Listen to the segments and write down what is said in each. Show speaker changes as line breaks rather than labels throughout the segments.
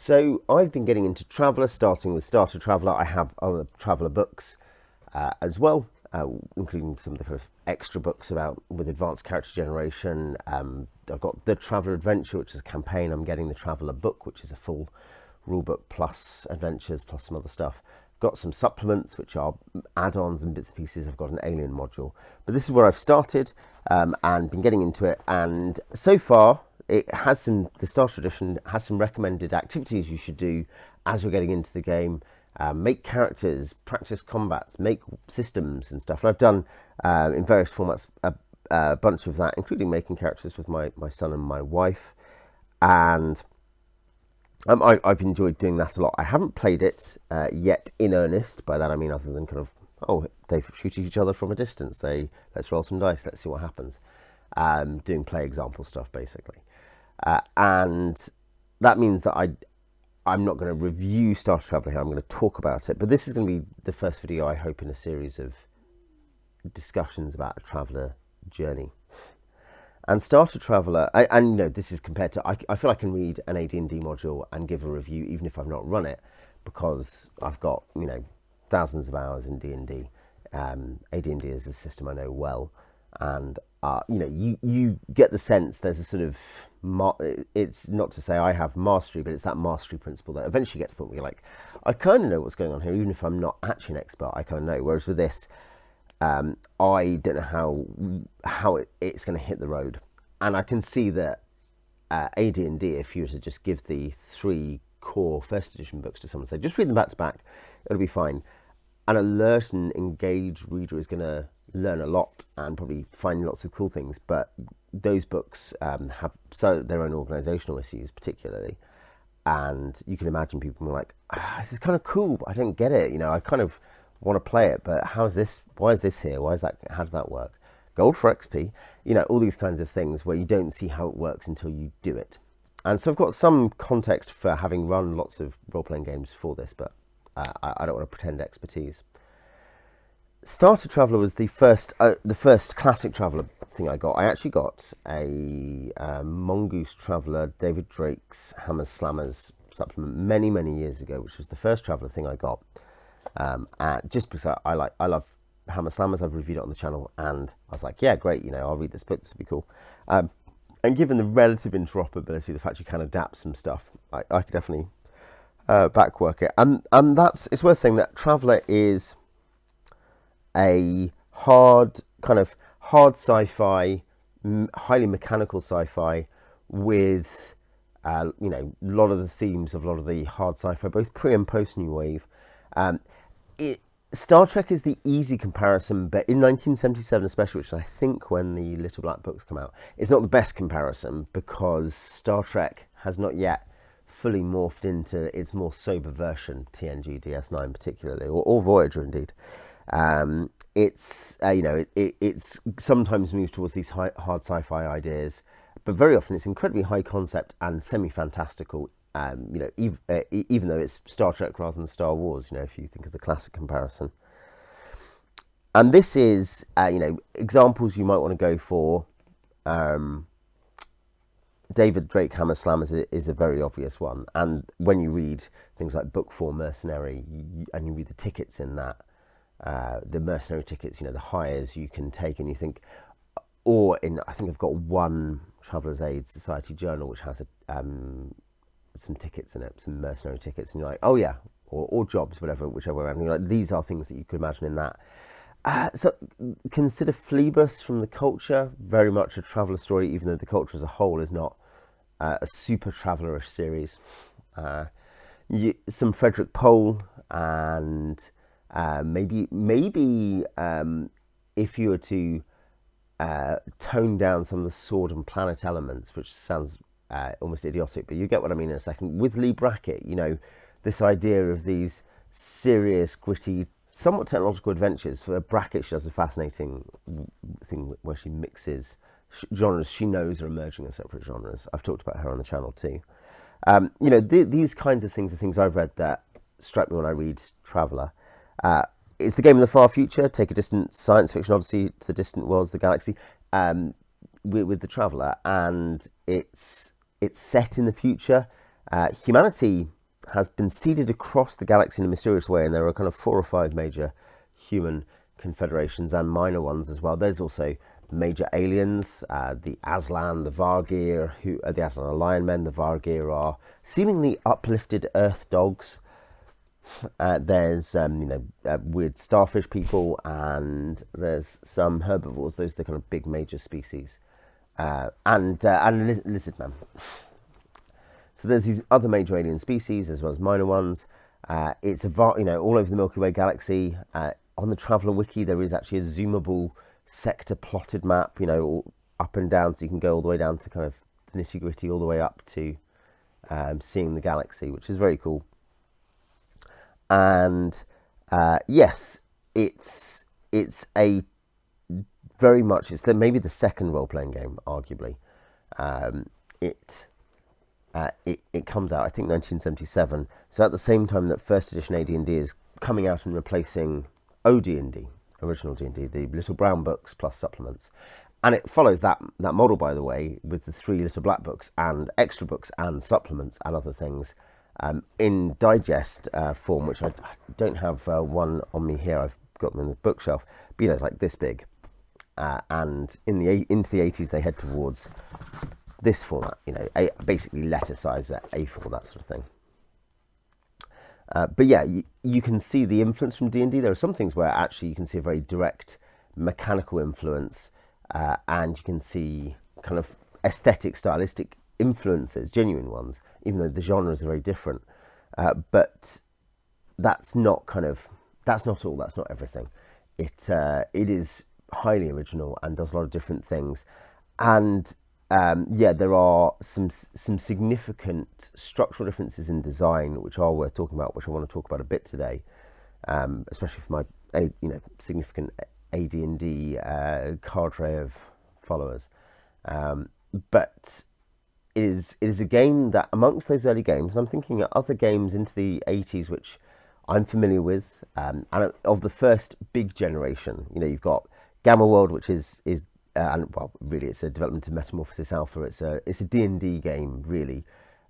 So I've been getting into Traveller, starting with Starter Traveller. I have other Traveller books as well, including some of the kind of extra books about with advanced character generation. I've got the Traveller Adventure, which is a campaign. I'm getting the Traveller book, which is a full rulebook plus adventures plus some other stuff. Got some supplements, which are add-ons and bits and pieces. I've got an alien module, but this is where I've started and been getting into it. And so far, it has the starter edition has some recommended activities you should do as you're getting into the game. Make characters, practice combats, make systems and stuff. And I've done in various formats a bunch of that, including making characters with my son and my wife. And I've enjoyed doing that a lot. I haven't played it yet in earnest. By that I mean other than kind of, oh, they shoot each other from a distance. Let's roll some dice. Let's see what happens. Doing play example stuff basically, and that means that I'm not going to review Starter Traveller here. I'm going to talk about it. But this is going to be the first video, I hope, in a series of discussions about a Traveller journey. And Starter Traveller, and you know, this is compared to, I feel I can read an AD&D module and give a review even if I've not run it, because I've got, you know, thousands of hours in D&D. AD&D is a system I know well, and you know, you get the sense there's a sort of, it's not to say I have mastery, but it's that mastery principle that eventually gets to the point where you're like, I kind of know what's going on here, even if I'm not actually an expert, I kind of know. Whereas with this, I don't know how it's going to hit the road. And I can see that AD&D, if you were to just give the 3 core first edition books to someone, say, just read them back to back, it'll be fine. An alert and engaged reader is going to learn a lot and probably find lots of cool things. But those books have their own organisational issues, particularly. And you can imagine people being like, this is kind of cool, but I don't get it. You know, I kind of want to play it, but how is this? Why is this here? Why is that? How does that work? Gold for XP, you know, all these kinds of things where you don't see how it works until you do it. And so I've got some context for having run lots of role-playing games for this, but I don't want to pretend expertise. Starter Traveller was the first classic Traveller thing I got. I actually got a Mongoose Traveller, David Drake's Hammers Slammers supplement many years ago, which was the first Traveller thing I got. Just because I love Hammer Slammers. I've reviewed it on the channel, and I was like, yeah, great, you know, I'll read this book, this will be cool. And given the relative interoperability, the fact you can adapt some stuff, I could definitely backwork it. And it's worth saying that Traveller is a hard sci-fi, highly mechanical sci-fi with you know, a lot of the themes of a lot of the hard sci-fi, both pre and post New Wave. Star Trek is the easy comparison, but in 1977 especially, which I think when the Little Black Books come out, it's not the best comparison because Star Trek has not yet fully morphed into its more sober version, TNG DS9 particularly, or Voyager indeed. It's you know, it's sometimes moved towards these hard sci-fi ideas, but very often it's incredibly high concept and semi-fantastical. You know, even though it's Star Trek rather than Star Wars, you know, if you think of the classic comparison. And this is, you know, examples you might want to go for. David Drake Hammer Slammers is a very obvious one. And when you read things like Book 4 Mercenary, and you read the tickets in that, the mercenary tickets, you know, the hires you can take, and you think, I think I've got one Traveller's Aid Society journal which has some tickets in it, some mercenary tickets, and you're like, oh yeah, or jobs, whichever way. And you're like, these are things that you could imagine in that. So consider Phlebas from The Culture, very much a Traveller story, even though The Culture as a whole is not a super Traveller-ish series. Some Frederick Pohl, and maybe if you were to tone down some of the sword and planet elements, which sounds almost idiotic, but you get what I mean in a second, with Lee Brackett, you know, this idea of these serious, gritty, somewhat technological adventures. For Brackett, she does a fascinating thing where she mixes genres she knows are emerging as separate genres. I've talked about her on the channel too. You know, these kinds of things are things I've read that strike me when I read Traveller. It's the game of the far future. Take a distant science fiction odyssey to the distant worlds of the galaxy with the Traveller, and it's set in the future. Humanity has been seeded across the galaxy in a mysterious way, and there are kind of 4 or 5 major human confederations and minor ones as well. There's also major aliens, the Aslan, the Vargir, who the Aslan are lion men, the Vargir are seemingly uplifted earth dogs. There's weird starfish people, and there's some herbivores. Those are the kind of big major species, and lizard man. So there's these other major alien species as well as minor ones. It's all over the Milky Way galaxy. On the Traveller Wiki, there is actually a zoomable sector plotted map, up and down, so you can go all the way down to kind of the nitty gritty, all the way up to seeing the galaxy, which is very cool. And yes, it's a very much, it's maybe the second role-playing game, arguably. It comes out, I think, 1977. So at the same time that first edition AD&D is coming out and replacing OD&D, original D&D, the Little Brown books plus supplements. And it follows that model, by the way, with the 3 Little Black books and extra books and supplements and other things in digest form, which I don't have one on me here. I've got them in the bookshelf, but like this big. And into the 80s, they head towards this format, basically letter size at A4, that sort of thing. But yeah, you can see the influence from D&D. There are some things where actually you can see a very direct mechanical influence, and you can see kind of aesthetic, stylistic influences, genuine ones, even though the genres are very different. But that's not all, that's not everything. It is highly original and does a lot of different things. And there are some significant structural differences in design which are worth talking about, which I want to talk about a bit today, especially for my significant AD&D cadre of followers. But it is a game that amongst those early games, and I'm thinking of other games into the 80s which I'm familiar with, and of the first big generation. You've got Gamma World, which is really it's a development of Metamorphosis Alpha. It's a D&D game, really.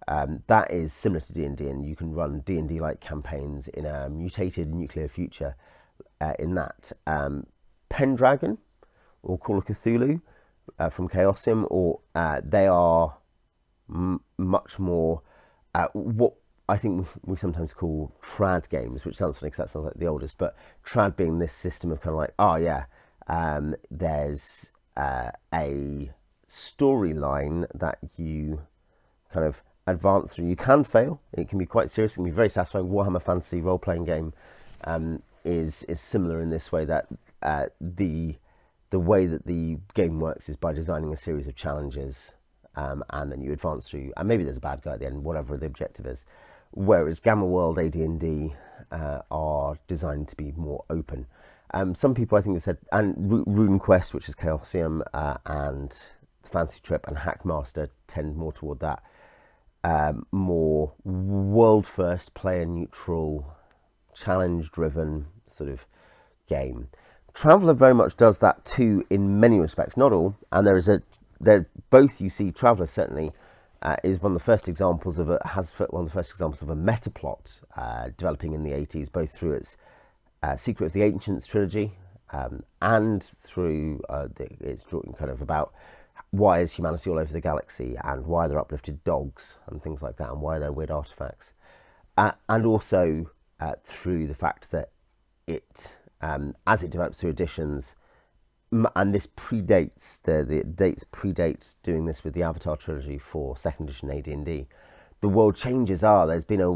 That is similar to D&D, and you can run D&D like campaigns in a mutated nuclear future in that. Pendragon or Call of Cthulhu from Chaosium, or they are much more what I think we sometimes call trad games, which sounds funny because that sounds like the oldest, but trad being this system of kind of like, there's a storyline that you kind of advance through. You can fail. It can be quite serious. It can be very satisfying. Warhammer Fantasy role-playing game is similar in this way, that the way that the game works is by designing a series of challenges, and then you advance through, and maybe there's a bad guy at the end, whatever the objective is. Whereas Gamma World, AD&D are designed to be more open. Some people I think have said, and Rune Quest, which is Chaosium, and Fantasy Trip and Hackmaster tend more toward that more world first, player neutral, challenge driven sort of game. Traveller very much does that too in many respects, not all. And both you see Traveller certainly is one of the first examples of one of the first examples of a meta plot developing in the 80s, both through its Secret of the Ancients trilogy, and through it's drawing kind of about why is humanity all over the galaxy, and why they're uplifted dogs and things like that, and why they're weird artifacts, and also through the fact that it, as it develops through editions, and this predates the dates predate doing this with the Avatar trilogy for second edition AD&D. The world changes there's been a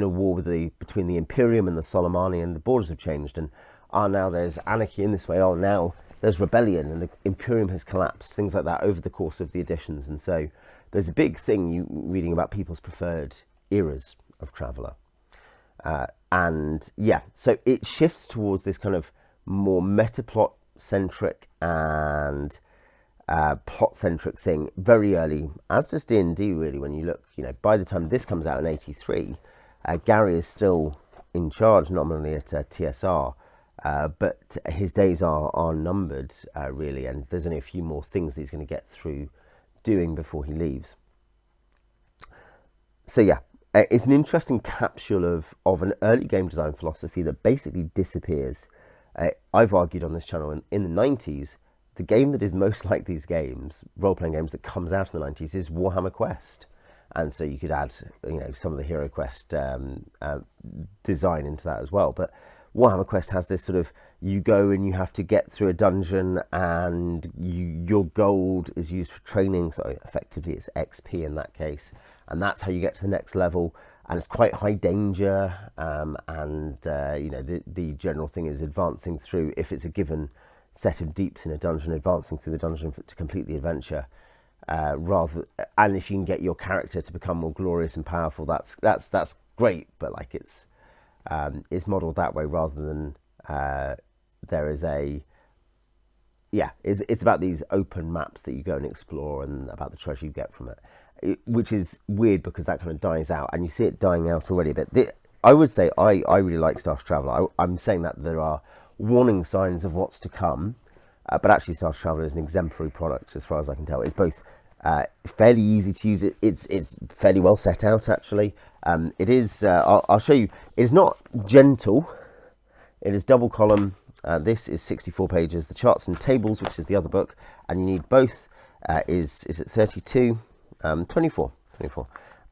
war between the Imperium and the Solomani, and the borders have changed, and now there's anarchy in this way. Now there's rebellion, and the Imperium has collapsed. Things like that over the course of the editions, and so there's a big thing you reading about people's preferred eras of Traveller, so it shifts towards this kind of more meta plot centric and plot centric thing very early, as does D&D really. When you look, by the time this comes out in 83, Gary is still in charge nominally at TSR, but his days are numbered really, and there's only a few more things that he's going to get through doing before he leaves. So yeah, it's an interesting capsule of an early game design philosophy that basically disappears. I've argued on this channel in the 90s, the game that is most like these games, role-playing games that comes out in the 90s, is Warhammer Quest. And so you could add, some of the Hero Quest design into that as well. But Warhammer Quest has this sort of, you go and you have to get through a dungeon, and your gold is used for training. So effectively it's XP in that case. And that's how you get to the next level. And it's quite high danger. The general thing is advancing through, if it's a given set of deeps in a dungeon, advancing through the dungeon to complete the adventure. And if you can get your character to become more glorious and powerful, that's great. But like it's modelled that way rather than there is it's about these open maps that you go and explore and about the treasure you get from it, which is weird because that kind of dies out, and you see it dying out already a bit. I would say I really like Star Traveller. I'm saying that there are warning signs of what's to come. But actually, Star Traveller is an exemplary product as far as I can tell. It's both fairly easy to use. It's fairly well set out, actually. It is, I'll show you, it is not gentle. It is double column. This is 64 pages. The charts and tables, which is the other book, and you need both, is it 32? 24.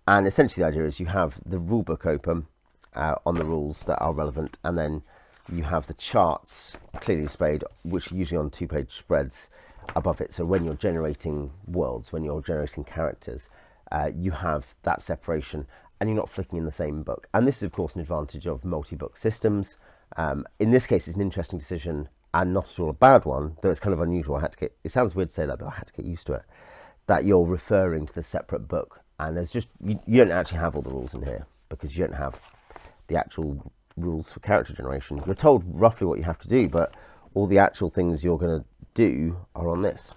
And essentially the idea is you have the rule book open on the rules that are relevant, and then you have the charts clearly displayed, which are usually on 2-page spreads above it. So when you're generating worlds, when you're generating characters, you have that separation and you're not flicking in the same book. And this is, of course, an advantage of multi-book systems. In this case, it's an interesting decision and not at all a bad one, though it's kind of unusual. It sounds weird to say that, but I had to get used to it, that you're referring to the separate book. And there's just, you don't actually have all the rules in here because you don't have the actual rules for character generation. You're told roughly what you have to do, but all the actual things you're going to do are on this.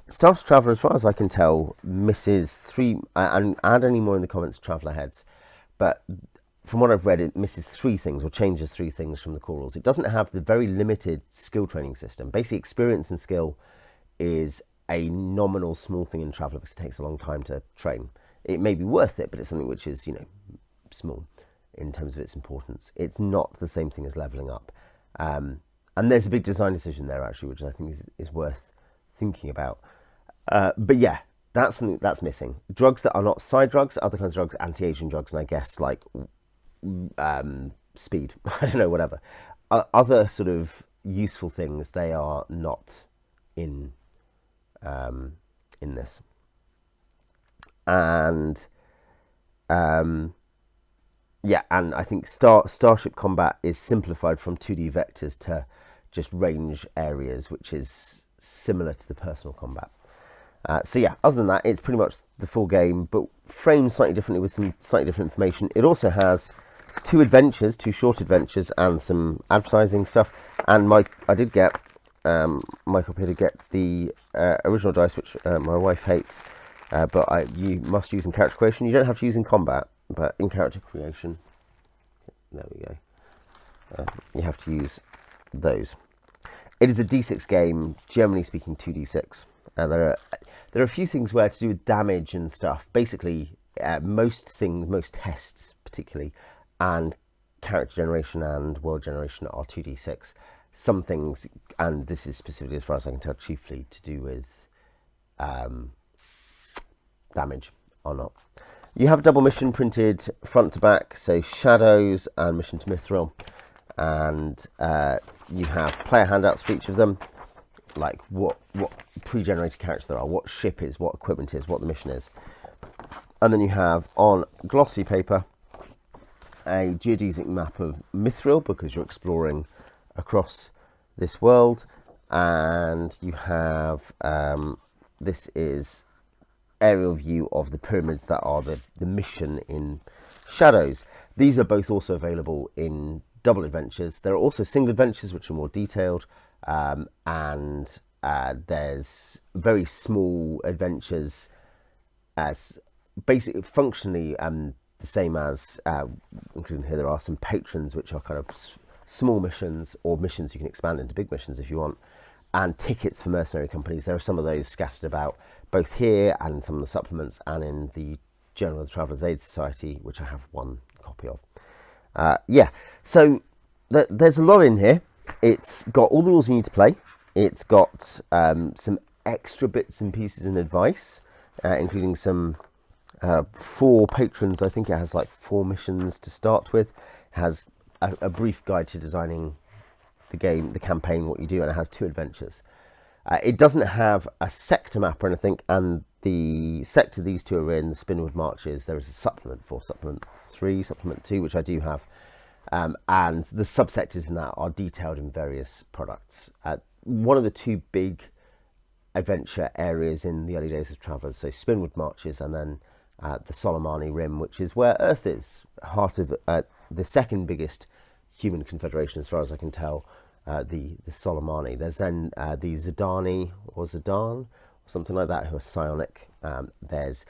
Star Traveller, as far as I can tell, misses 3, and add any more in the comments, Traveller heads, but from what I've read, it misses 3 things, or changes 3 things from the core rules. It doesn't have the very limited skill training system. Basically, experience and skill is a nominal small thing in Traveller because it takes a long time to train. It may be worth it, but it's something which is, small in terms of its importance. It's not the same thing as leveling up. And there's a big design decision there, actually, which I think is worth thinking about. But yeah, that's something that's missing. Drugs that are not side drugs, other kinds of drugs, anti-aging drugs, and I guess like speed, I don't know, whatever. Other sort of useful things, they are not in this. And and I think Starship combat is simplified from 2D vectors to just range areas, which is similar to the personal combat. Other than that, it's pretty much the full game, but framed slightly differently with some slightly different information. It also has 2 short adventures, and some advertising stuff. And I did get, Mike up here to get the original dice, which my wife hates, but you must use in character creation. You don't have to use in combat, but in character creation, there we go, you have to use those. It is a D6 game, generally speaking 2D6. There are a few things where to do with damage and stuff. Basically, most tests particularly, and character generation and world generation are 2D6. Some things, and this is specifically, as far as I can tell, chiefly to do with damage or not. You have a double mission printed front to back, so Shadows and Mission to Mithril, and you have player handouts for each of them, like what pre-generated characters there are, what ship is, what equipment is, what the mission is. And then you have on glossy paper a geodesic map of Mithril, because you're exploring across this world, and you have this is aerial view of the pyramids that are the mission in Shadows. These are both also available in double adventures. There are also single adventures which are more detailed, and there's very small adventures as basically functionally the same as, including here there are some patrons which are kind of small missions, or missions you can expand into big missions if you want, and tickets for mercenary companies. There are some of those scattered about both here and some of the supplements and in the Journal of the Traveller's Aid Society, which I have one copy of. Yeah, so there's a lot in here. It's got all the rules you need to play. It's got some extra bits and pieces and advice, including some for patrons. I think it has like 4 missions to start with. It has a brief guide to designing the game, the campaign, what you do, and it has 2 adventures. It doesn't have a sector map or anything, and the sector these 2 are in, the Spinwood Marches, there is a supplement for Supplement 3, Supplement 2, which I do have, and the subsectors in that are detailed in various products. One of the 2 big adventure areas in the early days of Travellers, so Spinwood Marches, and then the Solomani Rim, which is where Earth is, heart of the second biggest human confederation, as far as I can tell, the Solomani. There's then the Zidani or Zidan, or something like that, who are psionic. There's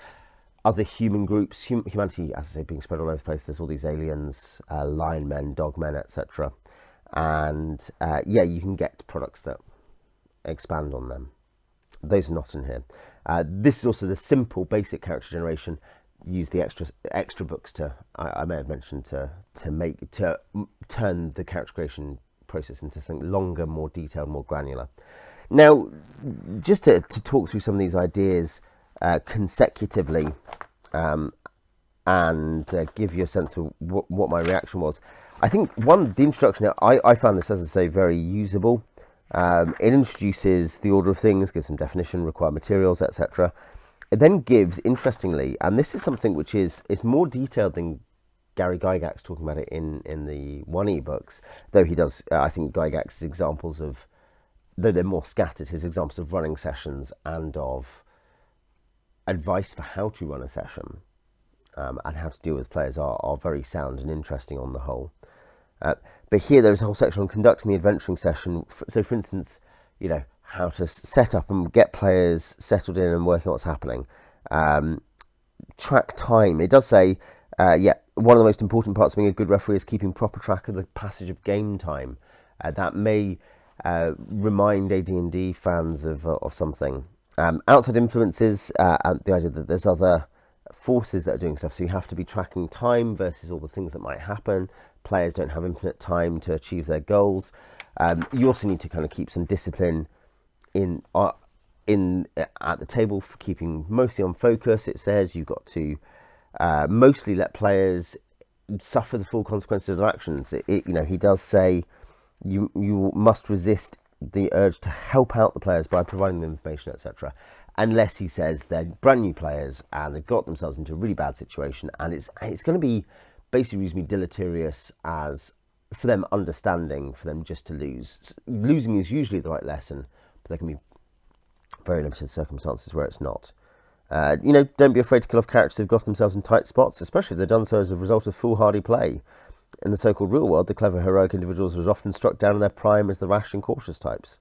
other human groups, humanity, as I say, being spread all over the place. There's all these aliens, lion men, dog men, etc. And yeah, you can get products that expand on them. Those are not in here. This is also the simple, basic character generation. Use the extra books to, I may have mentioned, to turn the character creation process into something longer, more detailed, more granular. Now, just to talk through some of these ideas consecutively, and give you a sense of what my reaction was. I think the introduction, I found this, as I say, very usable. It introduces the order of things, gives some definition, required materials, etc. It then gives, interestingly, and this is something which is more detailed than Gary Gygax talking about it in the 1E books, though he does, I think Gygax's examples of, though they're more scattered, his examples of running sessions and of advice for how to run a session and how to deal with players are very sound and interesting on the whole. But here there's a whole section on conducting the adventuring session. So for instance, you know, how to set up and get players settled in and working on what's happening. Track time. It does say, one of the most important parts of being a good referee is keeping proper track of the passage of game time. That may remind AD&D fans of something. Outside influences, and the idea that there's other forces that are doing stuff, so you have to be tracking time versus all the things that might happen. Players don't have infinite time to achieve their goals. You also need to kind of keep some discipline in at the table for keeping mostly on focus. It says you've got to mostly let players suffer the full consequences of their actions. He does say you must resist the urge to help out the players by providing them information, etc. Unless he says they're brand new players and they've got themselves into a really bad situation, and it's going to be basically reasonably deleterious as for them understanding, for them just to lose. Losing is usually the right lesson, but there can be very limited circumstances where it's not. Don't be afraid to kill off characters who've got themselves in tight spots, especially if they've done so as a result of foolhardy play. In the so-called real world, the clever, heroic individuals are often struck down in their prime as the rash and cautious types.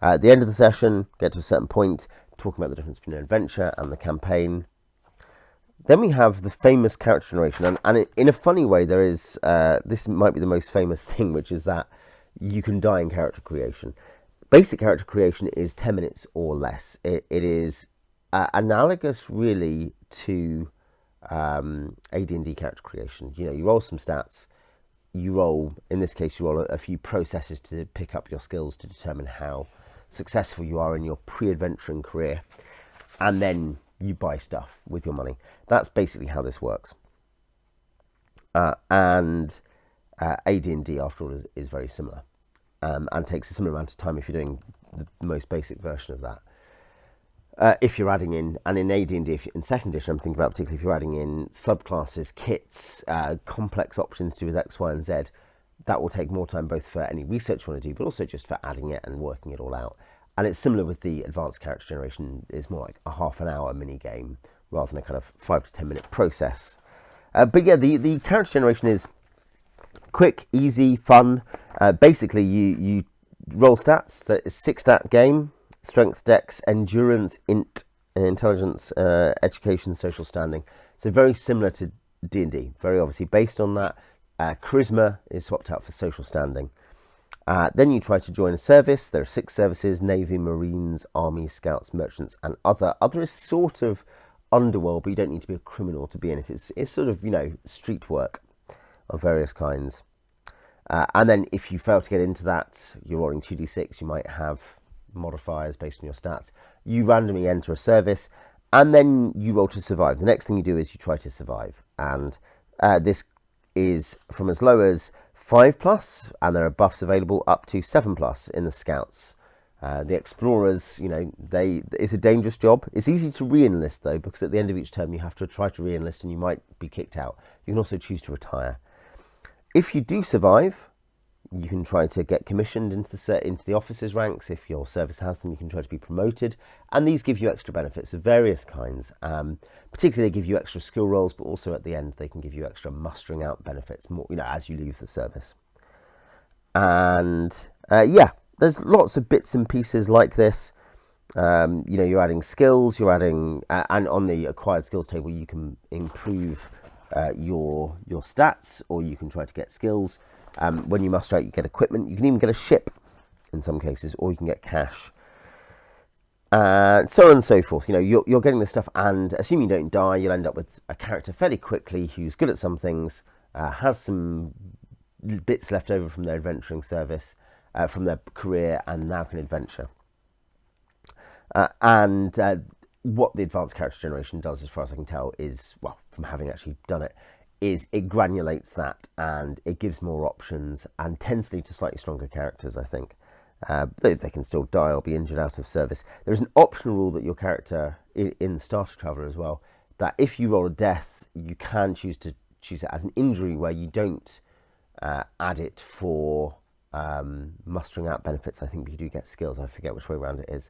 At the end of the session, get to a certain point, talking about the difference between an adventure and the campaign. Then we have the famous character generation, and in a funny way, there is, this might be the most famous thing, which is that you can die in character creation. Basic character creation is 10 minutes or less. It is analogous, really, to AD&D character creation. You roll some stats. In this case, you roll a few processes to pick up your skills to determine how successful you are in your pre-adventuring career. And then you buy stuff with your money. That's basically how this works. And AD&D, after all, is very similar. And takes a similar amount of time if you're doing the most basic version of that. If you're adding in, and in AD&D, in second edition, I'm thinking about particularly if you're adding in subclasses, kits, complex options to do with X, Y, and Z, that will take more time both for any research you want to do, but also just for adding it and working it all out. And it's similar with the advanced character generation. It's more like a half an hour mini game rather than a kind of 5 to 10 minute process. But yeah, the character generation is quick, easy, fun. Basically, you roll stats. That is 6-stat game. Strength, dex, endurance, intelligence, education, social standing. So very similar to D&D. Very obviously based on that. Charisma is swapped out for social standing. Then you try to join a service. There are 6 services: Navy, Marines, Army, Scouts, Merchants, and other. Other is sort of underworld, but you don't need to be a criminal to be in it. It's sort of, street work of various kinds. And then if you fail to get into that, you're rolling 2d6, you might have modifiers based on your stats. You randomly enter a service, and then you roll to survive. The next thing you do is you try to survive. And this is from as low as 5+, and there are buffs available, up to 7+ in the scouts. The explorers, it's a dangerous job. It's easy to re-enlist though, because at the end of each term you have to try to re-enlist and you might be kicked out. You can also choose to retire. If you do survive, you can try to get commissioned into the officers' ranks. If your service has them, you can try to be promoted. And these give you extra benefits of various kinds. Particularly, they give you extra skill rolls, but also at the end, they can give you extra mustering out benefits more, as you leave the service. And there's lots of bits and pieces like this. You're adding skills, and on the acquired skills table, you can improve your stats, or you can try to get skills. When you muster out, you get equipment. You can even get a ship in some cases, or you can get cash. And so on and so forth. You're getting this stuff, and assuming you don't die, you'll end up with a character fairly quickly who's good at some things, has some bits left over from their adventuring service, from their career, and now can adventure. What the advanced character generation does, as far as I can tell, is, well, from having actually done it, is it granulates that, and it gives more options and tends to lead to slightly stronger characters, I think. They can still die or be injured out of service. There's an optional rule that your character, in the Starter Traveller as well, that if you roll a death, you can choose it as an injury where you don't add it for mustering out benefits. I think you do get skills. I forget which way around it is.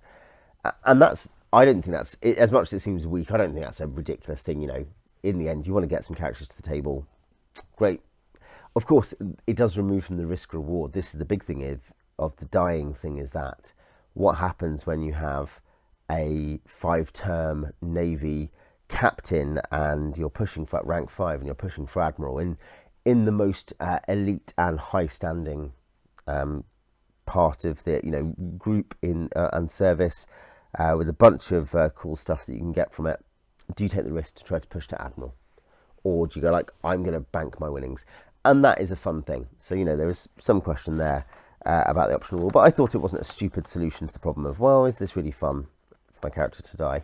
And I don't think that's, as much as it seems weak, I don't think that's a ridiculous thing. In the end, you want to get some characters to the table. Great. Of course, it does remove from the risk reward. This is the big thing of the dying thing, is that what happens when you have a 5-term Navy captain and you're pushing for rank 5 and you're pushing for admiral in the most elite and high standing part of the group and service, with a bunch of cool stuff that you can get from it. Do you take the risk to try to push to admiral, or do you go like, I'm going to bank my winnings? And that is a fun thing. So there is some question there about the optional rule, but I thought it wasn't a stupid solution to the problem of, well, is this really fun for my character to die?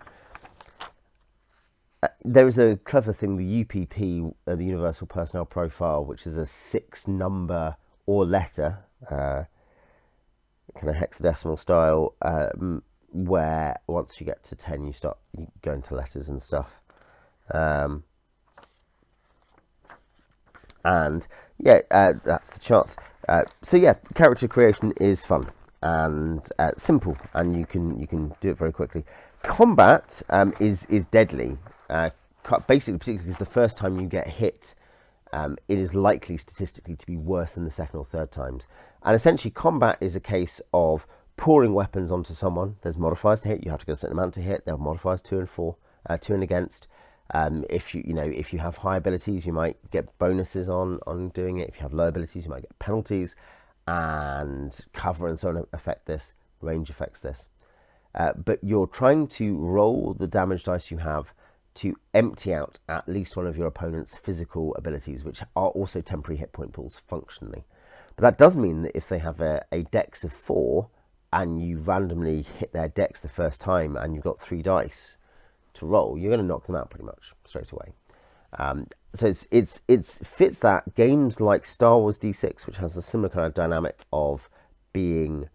There is a clever thing, the UPP, the Universal Personnel Profile, which is a 6-number or letter, kind of hexadecimal style, where once you get to 10, you go into letters and stuff. That's the charts. Character creation is fun and simple, and you can do it very quickly. Combat is deadly. Basically, particularly because the first time you get hit, it is likely statistically to be worse than the second or third times. And essentially, combat is a case of pouring weapons onto someone. There's modifiers to hit. You have to get a certain amount to hit. There are modifiers 2 and 4, 2 and against. If you have high abilities, you might get bonuses on doing it. If you have low abilities, you might get penalties, and cover and so on affect this. Range affects this. But you're trying to roll the damage dice you have to empty out at least one of your opponent's physical abilities, which are also temporary hit point pools functionally. But that does mean that if they have a dex of 4 and you randomly hit their dex the first time and you've got 3 dice to roll, you're going to knock them out pretty much straight away. So it fits that. Games like Star Wars D6, which has a similar kind of dynamic of being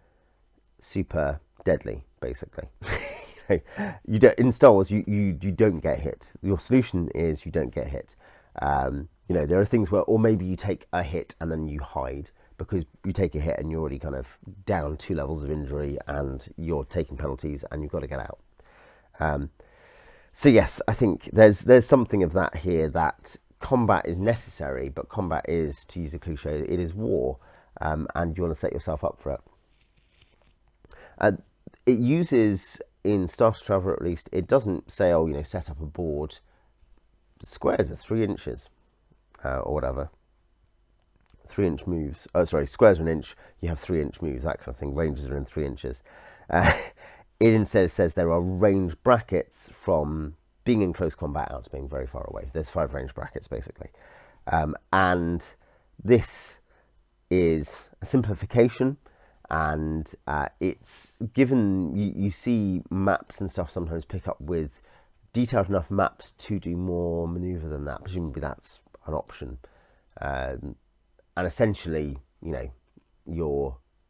super deadly, basically. In Star Wars, you don't get hit. Your solution is you don't get hit. There are things where, or maybe you take a hit and then you hide, because you take a hit and you're already kind of down 2 levels of injury and you're taking penalties and you've got to get out. So yes, I think there's something of that here, that combat is necessary, but combat is, to use a cliche, it is war, and you want to set yourself up for it. It uses, in Starter Traveller at least, it doesn't say, set up a board. Squares are 3 inches, or whatever. 3-inch moves. Oh, sorry, squares are 1 inch. You have 3-inch moves, that kind of thing. Ranges are in 3 inches. It instead says there are range brackets from being in close combat out to being very far away. There's 5 range brackets basically, and this is a simplification. And it's given, you see maps and stuff sometimes pick up with detailed enough maps to do more maneuver than that. Presumably that's an option. And essentially, there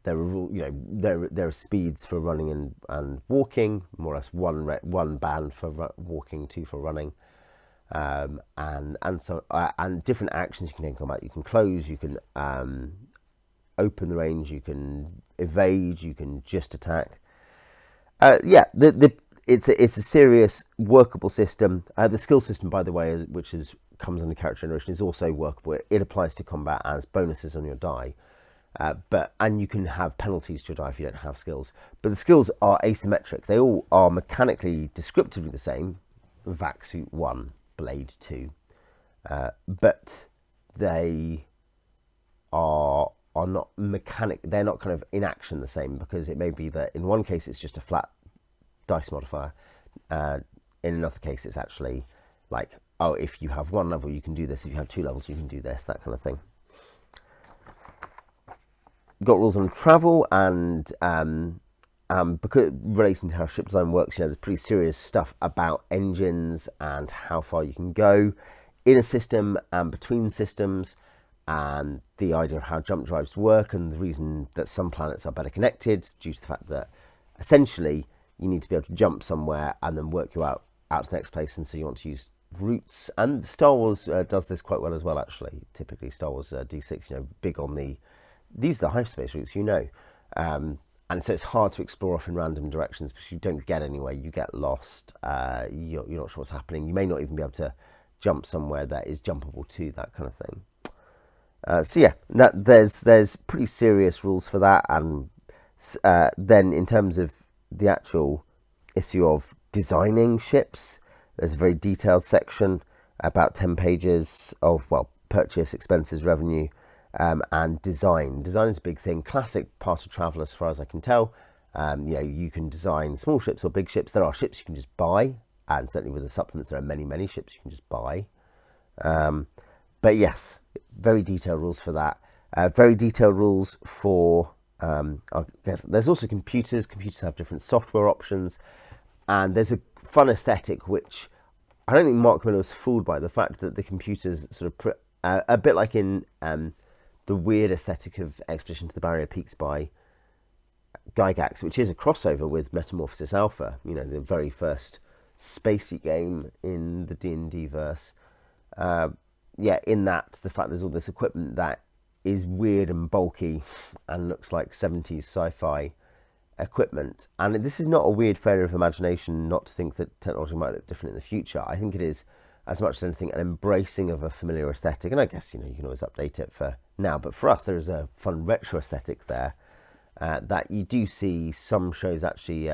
are speeds for running and walking, more or less one band for walking, 2 for running, and different actions you can take in combat. You can close, you can open the range, you can evade, you can just attack. It's a serious workable system. The skill system, by the way, which comes under character generation, is also workable. It applies to combat as bonuses on your die, and you can have penalties to your die if you don't have skills. But the skills are asymmetric. They all are mechanically descriptively the same. Vac suit 1, blade 2, but they are not mechanic. They're not kind of in action the same, because it may be that in one case it's just a flat dice modifier, in another case it's actually like, oh, if you have 1 level you can do this, if you have 2 levels you can do this, that kind of thing. We've got rules on travel, and because relating to how ship design works, there's pretty serious stuff about engines and how far you can go in a system and between systems, and the idea of how jump drives work, and the reason that some planets are better connected due to the fact that essentially you need to be able to jump somewhere and then work you out to the next place, and so you want to use routes. And Star Wars does this quite well as well, actually. Typically Star Wars D6, big on these are the hyperspace routes, and so it's hard to explore off in random directions because you don't get anywhere, you get lost, you're not sure what's happening, you may not even be able to jump somewhere that is jumpable to, that kind of thing. There's pretty serious rules for that. And then in terms of the actual issue of designing ships, there's a very detailed section, about 10 pages of purchase, expenses, revenue, and design. Design is a big thing, classic part of travel as far as I can tell. You can design small ships or big ships. There are ships you can just buy, and certainly with the supplements there are many ships you can just buy. But yes, very detailed rules for that. Very detailed rules for, I guess there's also computers. Computers have different software options, and there's a fun aesthetic which I don't think Marc W was fooled by, the fact that the computers sort of a bit like in the weird aesthetic of Expedition to the Barrier Peaks by Gygax, which is a crossover with Metamorphosis Alpha, the very first spacey game in the D&D verse. In that, the fact there's all this equipment that is weird and bulky and looks like 70s sci-fi equipment. And this is not a weird failure of imagination not to think that technology might look different in the future. I think it is, as much as anything, an embracing of a familiar aesthetic. And I guess, you can always update it for now. But for us, there is a fun retro aesthetic there that you do see some shows actually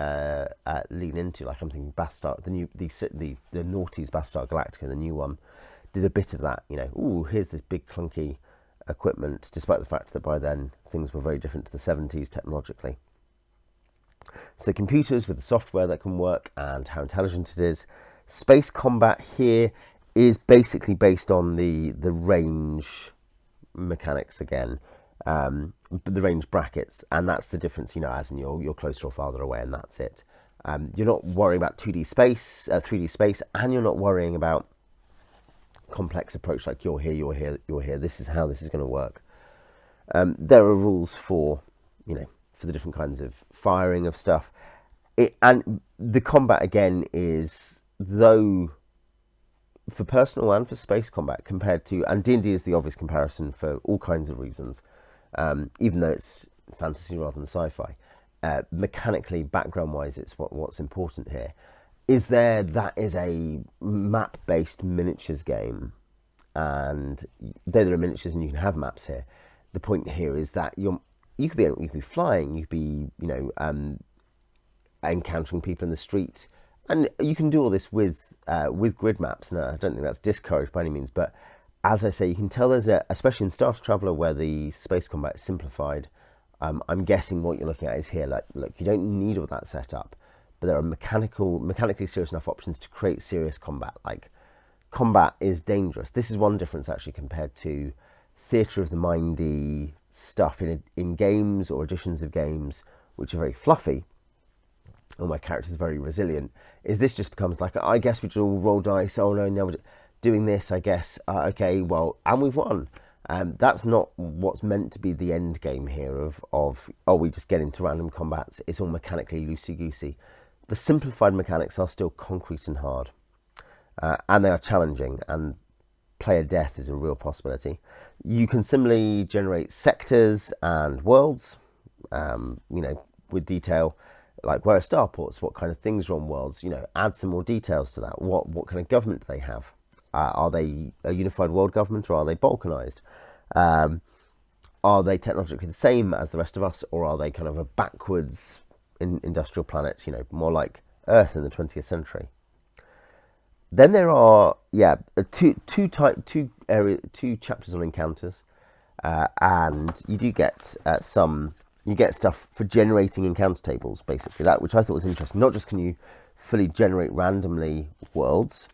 lean into. Like I'm thinking Battlestar, the noughties Battlestar Galactica, the new one, did a bit of that. Here's this big clunky equipment, despite the fact that by then things were very different to the 70s technologically. So computers with the software that can work and how intelligent it is. Space combat here is basically based on the range mechanics again, the range brackets, and that's the difference, as in you're closer or farther away, and that's it. You're not worrying about 2D space, 3D space, and you're not worrying about complex approach like you're here. This is how this is going to work. There are rules for the different kinds of firing of stuff, and the combat again is, though for personal and for space combat compared to, and D&D is the obvious comparison for all kinds of reasons, even though it's fantasy rather than sci-fi, mechanically, background wise, it's what's important here is that is a map-based miniatures game, and there are miniatures and you can have maps here. The point here is that you could be flying, you could be encountering people in the street, and you can do all this with grid maps. Now, I don't think that's discouraged by any means, but as I say, you can tell there's especially in Star Traveller where the space combat is simplified. I'm guessing what you're looking at is here. Like, look, you don't need all that setup, but there are mechanically serious enough options to create serious combat. Like, combat is dangerous. This is one difference actually compared to theatre of the mindy stuff in games or editions of games which are very fluffy, or my character's very resilient, is this just becomes like, I guess we should all roll dice, oh no, now we're doing this, I guess, okay, well, and we've won. That's not what's meant to be the end game here of oh, we just get into random combats. It's all mechanically loosey-goosey. The simplified mechanics are still concrete and hard, and they are challenging, and player death is a real possibility. You can similarly generate sectors and worlds, with detail, like where are starports, what kind of things are on worlds, add some more details to that. What kind of government do they have? Are they a unified world government, or are they balkanized? Are they technologically the same as the rest of us, or are they kind of a backwards industrial planet, more like Earth in the 20th century? Then there are two chapters on encounters, and you do get stuff for generating encounter tables, basically, that which I thought was interesting. Not just can you fully generate randomly worlds,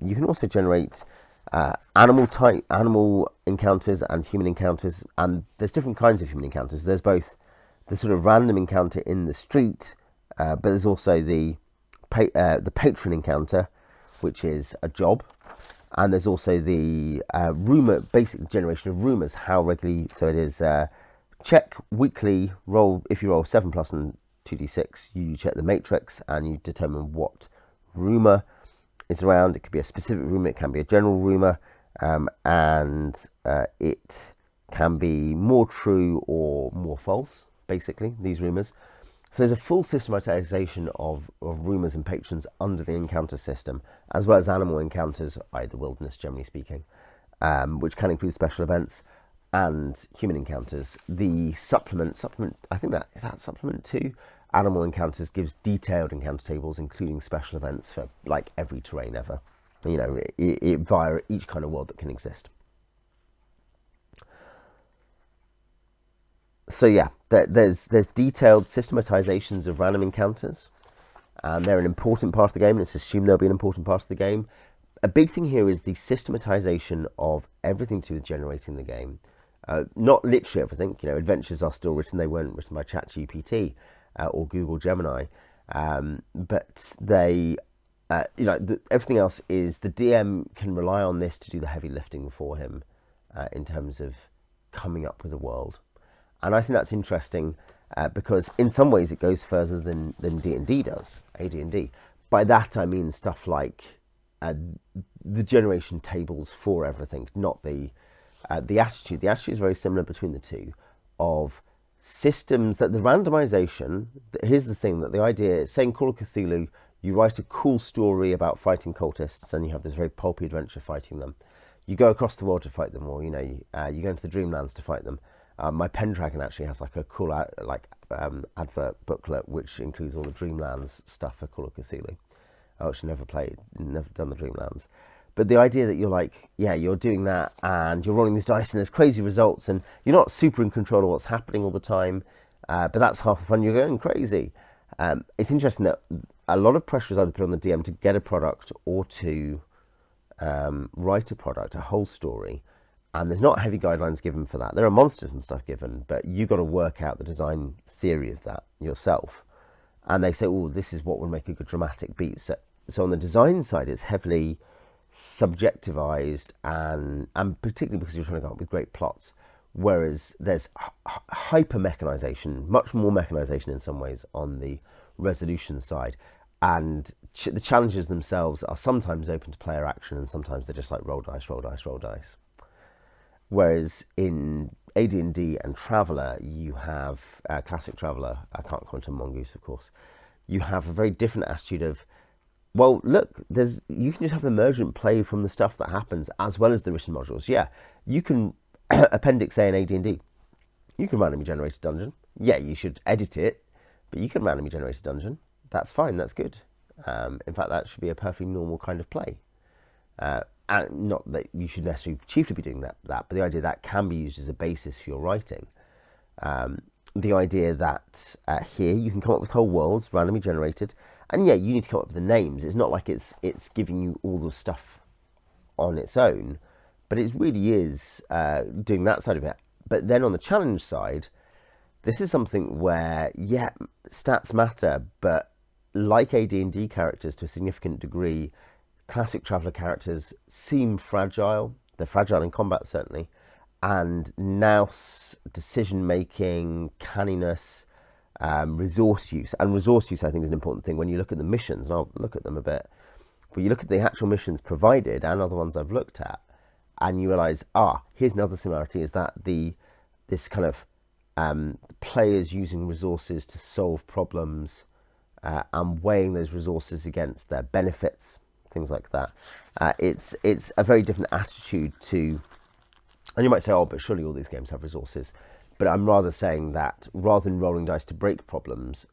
you can also generate animal encounters and human encounters, and there's different kinds of human encounters. There's both the sort of random encounter in the street, but there's also the patron encounter, which is a job, and there's also the rumor, basic generation of rumors. How regularly? So it is check weekly roll. If you roll 7 plus and 2d6, you check the matrix and you determine what rumor is around. It could be a specific rumor, it can be a general rumor, and it can be more true or more false, basically, these rumors. So there's a full systematization of rumors and patrons under the encounter system, as well as animal encounters, i.e. the wilderness, generally speaking, which can include special events, and human encounters. The supplement, I think is that supplement 2? Animal encounters gives detailed encounter tables, including special events for like every terrain ever, via each kind of world that can exist. So yeah, there's detailed systematizations of random encounters, and they're an important part of the game. Let's assume they'll be an important part of the game. A big thing here is the systematization of everything to do with generating the game. Not literally everything. Adventures are still written. They weren't written by ChatGPT or Google Gemini, but they, everything else is the DM can rely on this to do the heavy lifting for him in terms of coming up with a world. And I think that's interesting because in some ways it goes further than D&D does, AD&D. By that I mean stuff like the generation tables for everything, not the attitude. The attitude is very similar between the two, of systems that the randomization. Here's the thing, that the idea is, say in Call of Cthulhu, you write a cool story about fighting cultists and you have this very pulpy adventure fighting them. You go across the world to fight them, or you go into the Dreamlands to fight them. My Pendragon actually has like a cool advert booklet which includes all the Dreamlands stuff for Call of Cthulhu. I actually never done the Dreamlands. But the idea that you're doing that and you're rolling these dice and there's crazy results and you're not super in control of what's happening all the time, but that's half the fun, you're going crazy. It's interesting that a lot of pressure is either put on the DM to get a product or to write a product, a whole story, and there's not heavy guidelines given for that. There are monsters and stuff given, but you've got to work out the design theory of that yourself. And they say, oh, this is what would make a good dramatic beat. So on the design side, it's heavily subjectivized, and particularly because you're trying to come up with great plots. Whereas there's hyper mechanization, much more mechanization in some ways on the resolution side. And the challenges themselves are sometimes open to player action, and sometimes they're just like roll dice, roll dice, roll dice. Whereas in AD&D and Traveller, you have classic Traveller. I can't comment on Mongoose, of course. You have a very different attitude of, well, look, you can just have emergent play from the stuff that happens as well as the written modules. Yeah, you can Appendix A in AD&D. You can randomly generate a dungeon. Yeah, you should edit it, but you can randomly generate a dungeon. That's fine. That's good. In fact, that should be a perfectly normal kind of play. And not that you should necessarily chiefly be doing that, but the idea that can be used as a basis for your writing. the idea that here you can come up with whole worlds randomly generated, and yeah, you need to come up with the names. It's not like it's giving you all the stuff on its own, but it really is doing that side of it. But then on the challenge side, this is something where, yeah, stats matter, but like AD&D characters to a significant degree, classic Traveller characters seem fragile. They're fragile in combat, certainly. And nous, decision-making, canniness, resource use. And resource use, I think, is an important thing when you look at the missions, and I'll look at them a bit. But you look at the actual missions provided and other ones I've looked at, and you realise, here's another similarity, is that this kind of players using resources to solve problems and weighing those resources against their benefits, things like that. It's a very different attitude to, and you might say, but surely all these games have resources. But I'm rather saying that rather than rolling dice to break problems,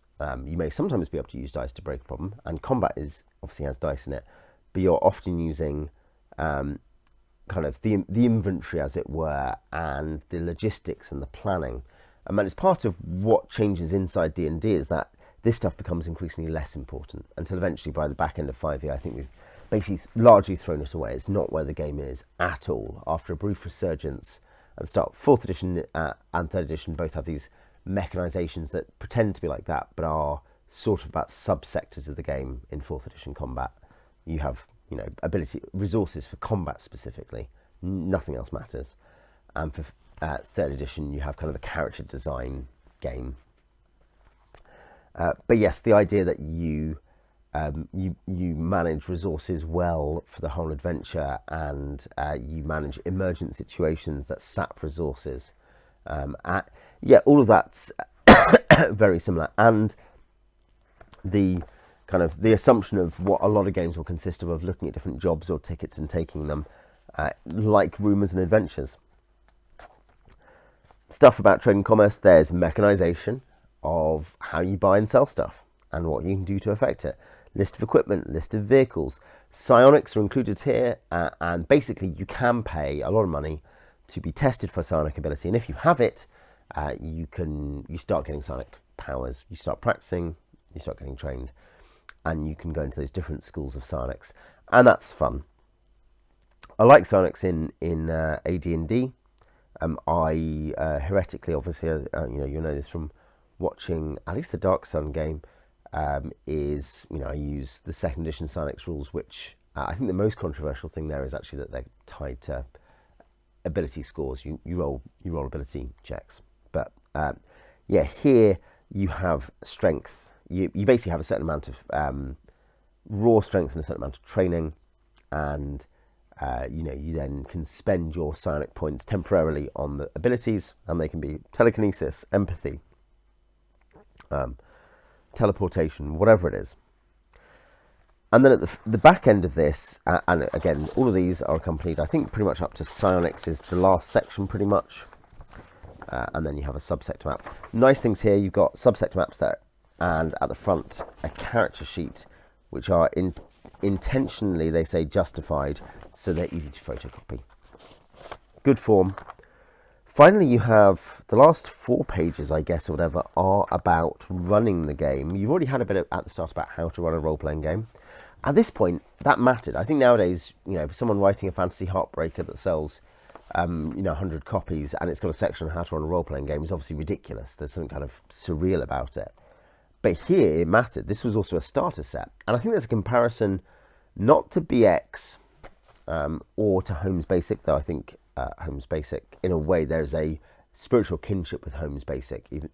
you may sometimes be able to use dice to break a problem, and combat obviously has dice in it, but you're often using kind of the inventory, as it were, and the logistics and the planning. And it's part of what changes inside D&D is that this stuff becomes increasingly less important until eventually by the back end of 5e, I think we've basically largely thrown it away. It's not where the game is at all. After a brief resurgence at the start, 4th edition and 3rd edition both have these mechanizations that pretend to be like that, but are sort of about subsectors of the game. In 4th edition combat, you have, resources for combat specifically. Nothing else matters. And for 3rd edition, you have kind of the character design game. But yes, the idea that you manage resources well for the whole adventure, and you manage emergent situations that sap resources. All of that's very similar. And the kind of the assumption of what a lot of games will consist of looking at different jobs or tickets and taking them, like rumours and adventures. Stuff about trade and commerce, there's mechanization of how you buy and sell stuff and what you can do to affect it. List of equipment, list of vehicles. Psionics are included here, and basically you can pay a lot of money to be tested for psionic ability, and if you have it, you start getting psionic powers. You start practicing, you start getting trained, and you can go into those different schools of psionics, and that's fun. I like psionics in AD&D. I heretically, obviously, you'll know this from watching at least the Dark Sun game, I use the 2nd edition psionics rules, which I think the most controversial thing there is actually that they're tied to ability scores. You roll ability checks, but here you have strength. You basically have a certain amount of raw strength and a certain amount of training, and you then can spend your psionic points temporarily on the abilities, and they can be telekinesis, empathy, teleportation, whatever it is. And then at the back end of this, and again, all of these are accompanied, I think, pretty much up to psionics is the last section, pretty much. And then you have a subsector map. Nice things here, you've got subsector maps there, and at the front, a character sheet, which are intentionally, they say, justified, so they're easy to photocopy. Good form. Finally, you have the last 4 pages, I guess, or whatever, are about running the game. You've already had a bit at the start about how to run a role-playing game. At this point, that mattered. I think nowadays, someone writing a fantasy heartbreaker that sells, 100 copies, and it's got a section on how to run a role-playing game is obviously ridiculous. There's something kind of surreal about it. But here, it mattered. This was also a starter set. And I think there's a comparison not to BX or to Holmes Basic, though I think Holmes Basic, in a way, there's a spiritual kinship with Holmes Basic, even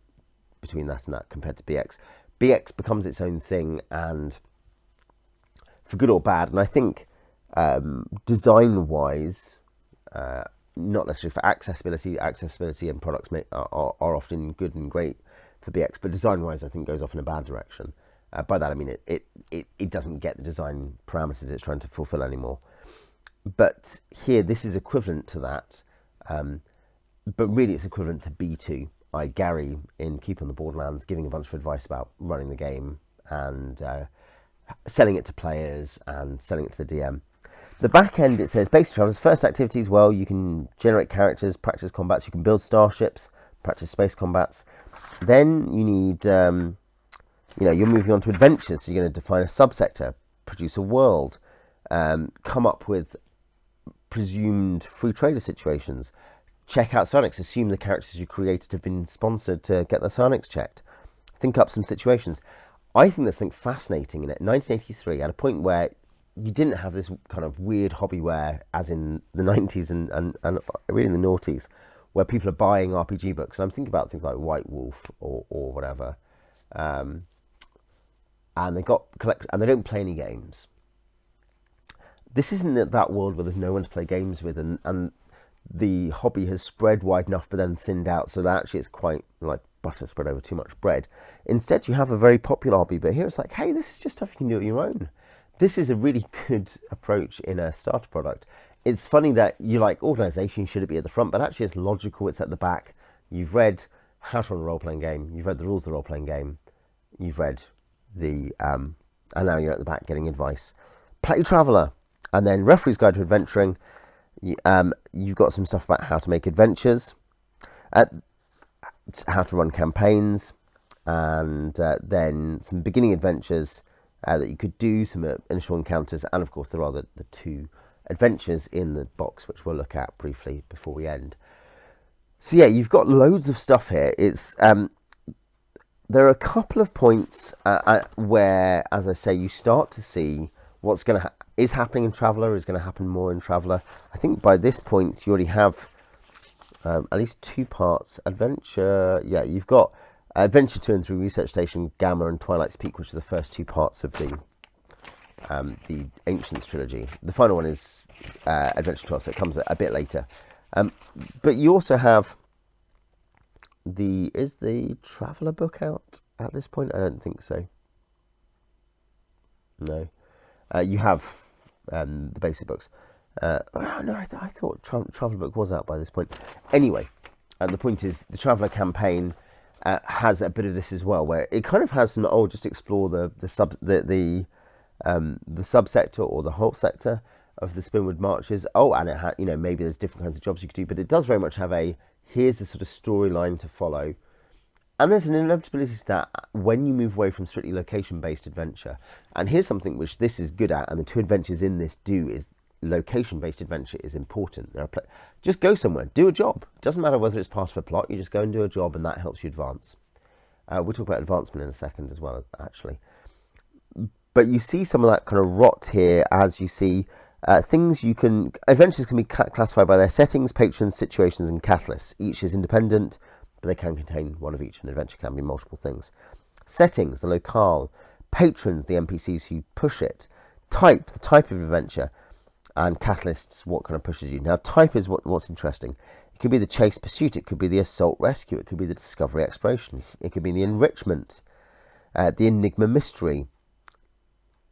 between that and that, compared to BX. BX becomes its own thing, and for good or bad, and I think design-wise, not necessarily for accessibility and products are often good and great for BX, but design-wise, I think goes off in a bad direction. By that I mean it doesn't get the design parameters it's trying to fulfill anymore. But here, this is equivalent to that, but really it's equivalent to B2. Gary in Keep on the Borderlands, giving a bunch of advice about running the game and selling it to players and selling it to the DM. The back end, it says, basic travelers, first activities, well, you can generate characters, practice combats, you can build starships, practice space combats. Then you need, you're moving on to adventures. So you're going to define a subsector, produce a world, come up with presumed free trader situations, check out Psionics, assume the characters you created have been sponsored to get their Psionics checked, think up some situations. I think there's something fascinating in it. 1983, at a point where you didn't have this kind of weird hobbyware as in the 90s and really in the noughties, where people are buying RPG books. And I'm thinking about things like White Wolf or whatever. And they don't play any games. This isn't that world where there's no one to play games with, and the hobby has spread wide enough but then thinned out, so that actually it's quite like butter spread over too much bread. Instead, you have a very popular hobby, but here it's like, hey, this is just stuff you can do on your own. This is a really good approach in a starter product. It's funny that you like organisation, should it be at the front, but actually it's logical, it's at the back. You've read how to run a role-playing game, you've read the rules of the role-playing game, you've read the, and now you're at the back getting advice. Play Traveller. And then Referee's Guide to Adventuring, you've got some stuff about how to make adventures, how to run campaigns, and then some beginning adventures that you could do, some initial encounters, and of course there are the two adventures in the box, which we'll look at briefly before we end. So yeah, you've got loads of stuff here. It's there are a couple of points where, as I say, you start to see what's going to is happening in Traveller, is going to happen more in Traveller. I think by this point you already have at least two parts. Adventure, yeah, you've got Adventure 2 and 3, Research Station, Gamma, and Twilight's Peak, which are the first two parts of the Ancients trilogy. The final one is Adventure 12, so it comes a bit later. But you also have is the Traveller book out at this point? I don't think so. No. You have the basic books. No, I thought Traveller book was out by this point. Anyway, the point is the Traveller campaign has a bit of this as well, where it kind of has some just explore the subsector or the whole sector of the Spinwood Marches. And it maybe there's different kinds of jobs you could do, but it does very much have here's a sort of storyline to follow. And there's an inevitability to that when you move away from strictly location-based adventure. And here's something which this is good at, and the two adventures in this do, is location-based adventure is important. Just go somewhere, do a job. It doesn't matter whether it's part of a plot, you just go and do a job, and that helps you advance. We'll talk about advancement in a second as well, actually. But you see some of that kind of rot here as you see adventures can be classified by their settings, patrons, situations, and catalysts. Each is independent, but they can contain one of each. An adventure can be multiple things. Settings, the locale. Patrons, the NPCs who push it. Type, the type of adventure. And catalysts, what kind of pushes you. Now, type is what's interesting. It could be the chase pursuit. It could be the assault rescue. It could be the discovery exploration. It could be the enrichment. The enigma mystery.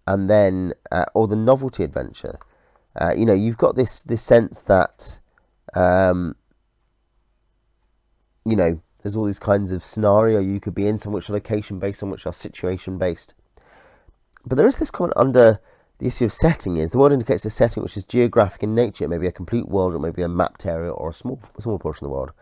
And then, or the novelty adventure. You've got this sense that... there's all these kinds of scenario you could be in, some which are location-based, some which are situation-based. But there is this comment under the issue of setting is, the word indicates a setting which is geographic in nature. It may be a complete world, or it may be a mapped area, or a small portion of the world.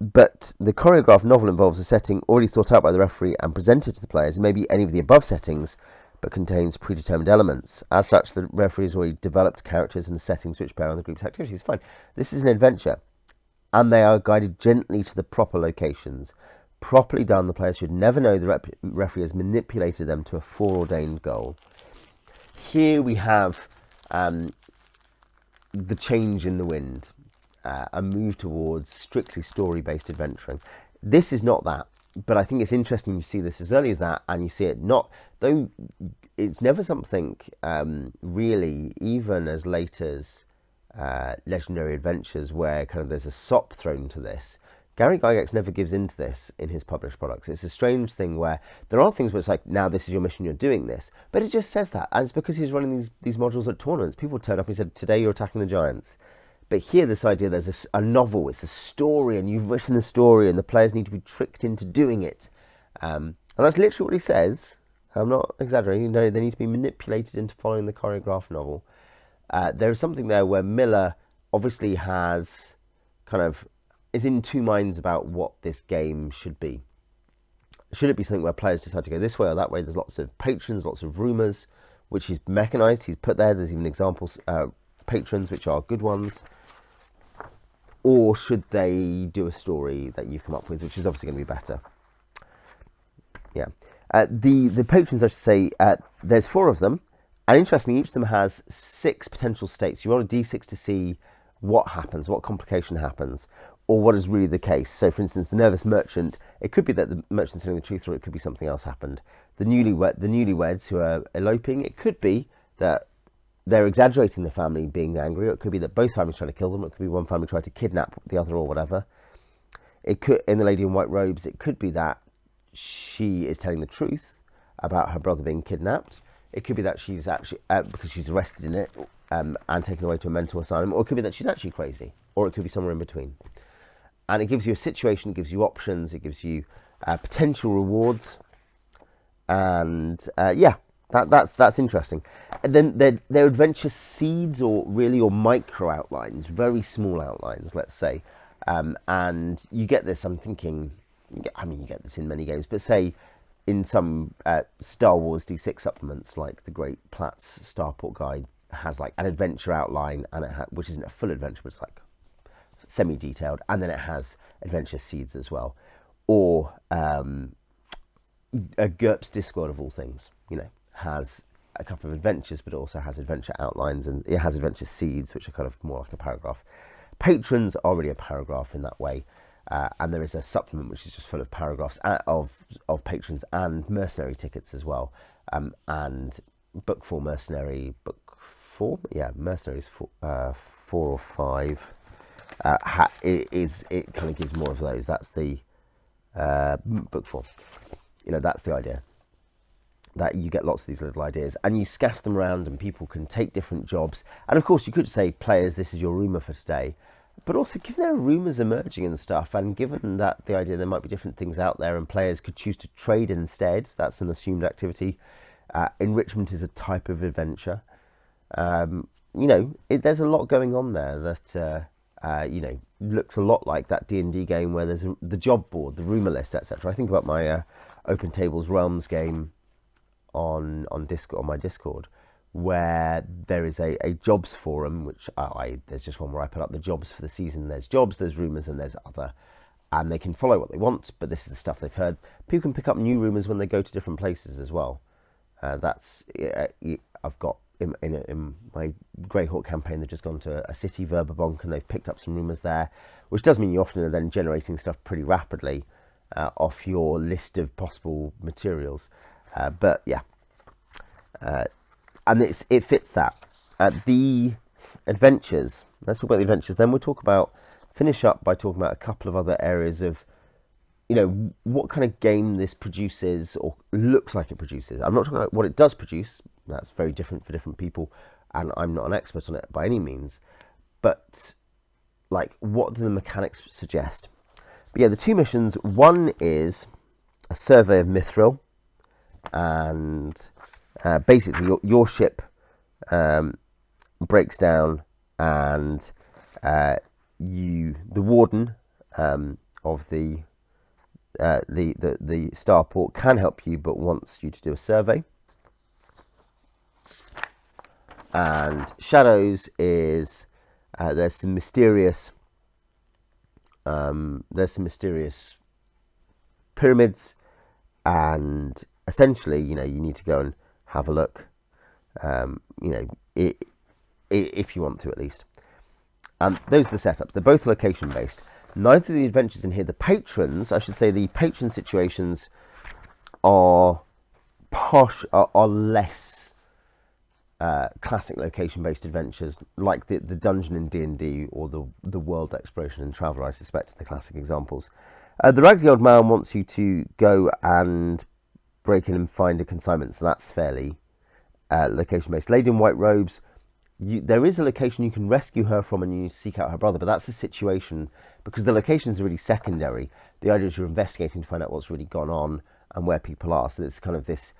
But the choreographed novel involves a setting already thought out by the referee and presented to the players. It may be any of the above settings, but contains predetermined elements. As such, the referee has already developed characters and settings which bear on the group's activities. Fine. This is an adventure. And they are guided gently to the proper locations. Properly done, the players should never know the referee has manipulated them to a foreordained goal. Here we have the change in the wind, a move towards strictly story-based adventuring. This is not that, but I think it's interesting you see this as early as that, and you see it not, though it's never something really, even as late as Legendary Adventures, where kind of there's a sop thrown to this. Gary Gygax never gives into this in his published products. It's a strange thing where there are things where it's like, now this is your mission, you're doing this, but it just says that, and it's because he's running these modules at tournaments. People turn up and he said, today you're attacking the giants. But here, this idea, there's a novel, it's a story, and you've written the story, and the players need to be tricked into doing it. And that's literally what he says. I'm not exaggerating. They need to be manipulated into following the choreographed novel. There is something there where Miller obviously has kind of is in two minds about what this game should be. Should it be something where players decide to go this way or that way? There's lots of patrons, lots of rumours, which he's mechanised, he's put there. There's even examples, patrons, which are good ones. Or should they do a story that you've come up with, which is obviously going to be better? Yeah. The patrons, I should say, there's 4 of them. And interestingly, each of them has 6 potential states. You roll a d6 to see what happens, what complication happens, or what is really the case. So, for instance, the nervous merchant, it could be that the merchant's telling the truth, or it could be something else happened. The newlyweds who are eloping, it could be that they're exaggerating the family being angry, or it could be that both families trying to kill them, or it could be one family trying to kidnap the other, or whatever. It could, in the lady in white robes, it could be that she is telling the truth about her brother being kidnapped. It could be that she's actually, because she's arrested in it and taken away to a mental asylum, or it could be that she's actually crazy, or it could be somewhere in between. And it gives you a situation, it gives you options, it gives you potential rewards, and that's interesting. And then they're adventure seeds, or micro outlines, very small outlines, let's say. And you get this, I'm thinking, you get this in many games, but say in some Star Wars D6 supplements, like the Great Platt's Starport Guide has like an adventure outline, and which isn't a full adventure, but it's like semi-detailed, and then it has adventure seeds as well. Or a GURPS Discord, of all things, has a couple of adventures, but it also has adventure outlines, and it has adventure seeds, which are kind of more like a paragraph. Patrons are really a paragraph in that way. And there is a supplement which is just full of paragraphs of patrons and mercenary tickets as well. And book 4 mercenary, book 4, mercenaries 4 or 5. It kind of gives more of those. That's the book 4. That's the idea. That you get lots of these little ideas, and you scatter them around, and people can take different jobs. And of course, you could say, players, this is your rumour for today. But also, given there are rumours emerging and stuff, and given that the idea there might be different things out there and players could choose to trade instead, that's an assumed activity. Enrichment is a type of adventure. There's a lot going on there that, looks a lot like that D&D game where there's the job board, the rumour list, etc. I think about my Open Tables Realms game on my Discord, where there is a jobs forum, which there's just one where I put up the jobs for the season. There's jobs, there's rumours, and there's other, and they can follow what they want, but this is the stuff they've heard. People can pick up new rumours when they go to different places as well. I've got in my Greyhawk campaign, they've just gone to a city, Verbabonk, and they've picked up some rumours there, which does mean you often are then generating stuff pretty rapidly off your list of possible materials. And it fits that. The adventures, let's talk about the adventures, then we'll finish up by talking about a couple of other areas of, what kind of game this produces or looks like it produces. I'm not talking about what it does produce, that's very different for different people, and I'm not an expert on it by any means, but like, what do the mechanics suggest? But the 2 missions, one is a survey of Mithril, and basically your ship breaks down, and the warden of the starport can help you, but wants you to do a survey. And Shadows is there's some mysterious pyramids, and essentially, you need to go and have a look, if you want to, at least. And those are the setups. They're both location based. Neither of the adventures in here, the patrons, I should say, the patron situations are less classic location based adventures, like the dungeon in D&D or the world exploration in Traveller, I suspect, are the classic examples. The Raggedy Old Man wants you to go and break in and find a consignment, so that's fairly location based. Lady in White Robes, there is a location you can rescue her from, and you seek out her brother, but that's a situation, because the locations are really secondary. The idea is you're investigating to find out what's really gone on and where people are, so it's kind of this,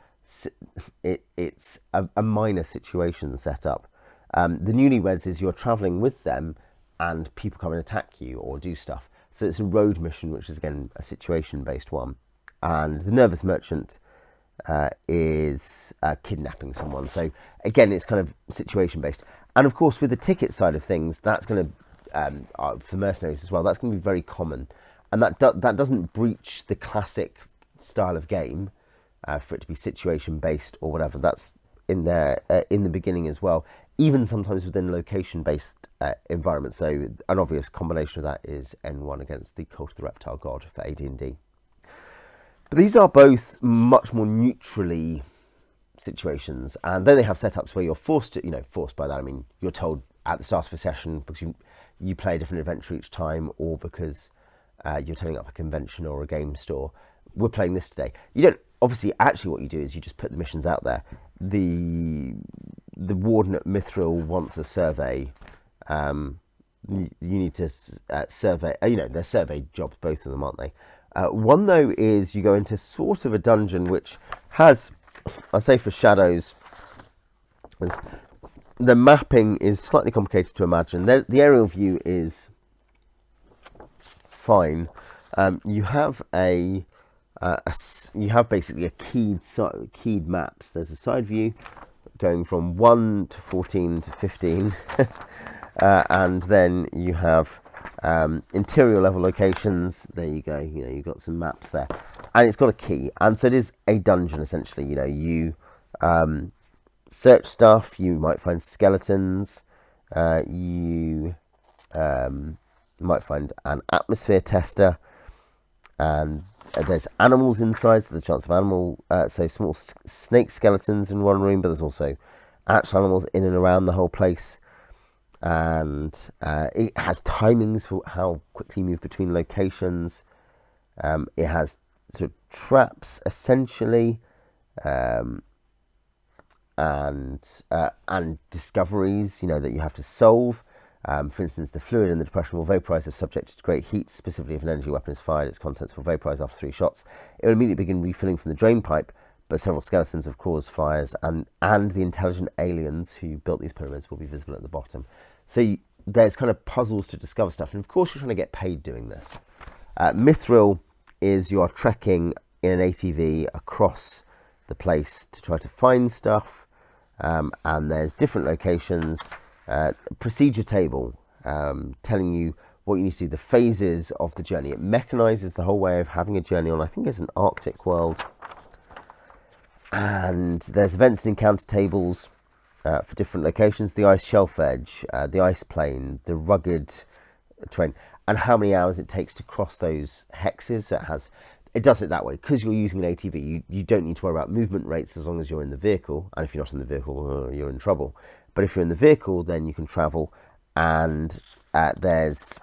it's a minor situation set up. The Newlyweds is you're travelling with them and people come and attack you or do stuff. So it's a road mission, which is again a situation-based one. And the Nervous Merchant is kidnapping someone. So again, it's kind of situation-based. And of course, with the ticket side of things, that's going to, for mercenaries as well, that's going to be very common. And that doesn't breach the classic style of game for it to be situation-based or whatever. That's in there in the beginning as well, even sometimes within location-based environments. So an obvious combination of that is N1 against the Cult of the Reptile God for AD&D. But these are both much more neutrally situations, and then they have setups where you're forced to, forced by that, I mean, you're told at the start of a session because you play a different adventure each time, or because you're turning up a convention or a game store. We're playing this today. You don't, obviously, actually what you do is you just put the missions out there. The warden at Mithril wants a survey. You need to survey, they're survey jobs, both of them, aren't they? One, though, is you go into sort of a dungeon which has, I'll say for shadows, the mapping is slightly complicated to imagine. The aerial view is fine. You have you have basically a keyed maps. There's a side view going from 1 to 14 to 15, and then you have interior level locations. There you go. You've got some maps there, and it's got a key, and so it is a dungeon essentially. You search stuff. You might find skeletons. You might find an atmosphere tester, and there's animals inside, so the chance of animal, so small snake skeletons in one room, but there's also actual animals in and around the whole place. And it has timings for how quickly you move between locations. It has sort of traps, essentially, and discoveries, that you have to solve. For instance, the fluid in the depression will vaporize if subjected to great heat. Specifically, if an energy weapon is fired, its contents will vaporize after 3 shots. It will immediately begin refilling from the drain pipe, but several skeletons have caused fires, and the intelligent aliens who built these pyramids will be visible at the bottom. So there's kind of puzzles to discover stuff, and of course you're trying to get paid doing this. Mithril is you are trekking in an ATV across the place to try to find stuff, and there's different locations. Procedure table telling you what you need to do, the phases of the journey. It mechanizes the whole way of having a journey on, I think it's an Arctic world. And there's events and encounter tables for different locations, the ice shelf edge, the ice plain, the rugged terrain, and how many hours it takes to cross those hexes. So it does it that way because you're using an ATV. You don't need to worry about movement rates as long as you're in the vehicle, and if you're not in the vehicle, you're in trouble. But if you're in the vehicle, then you can travel, and there's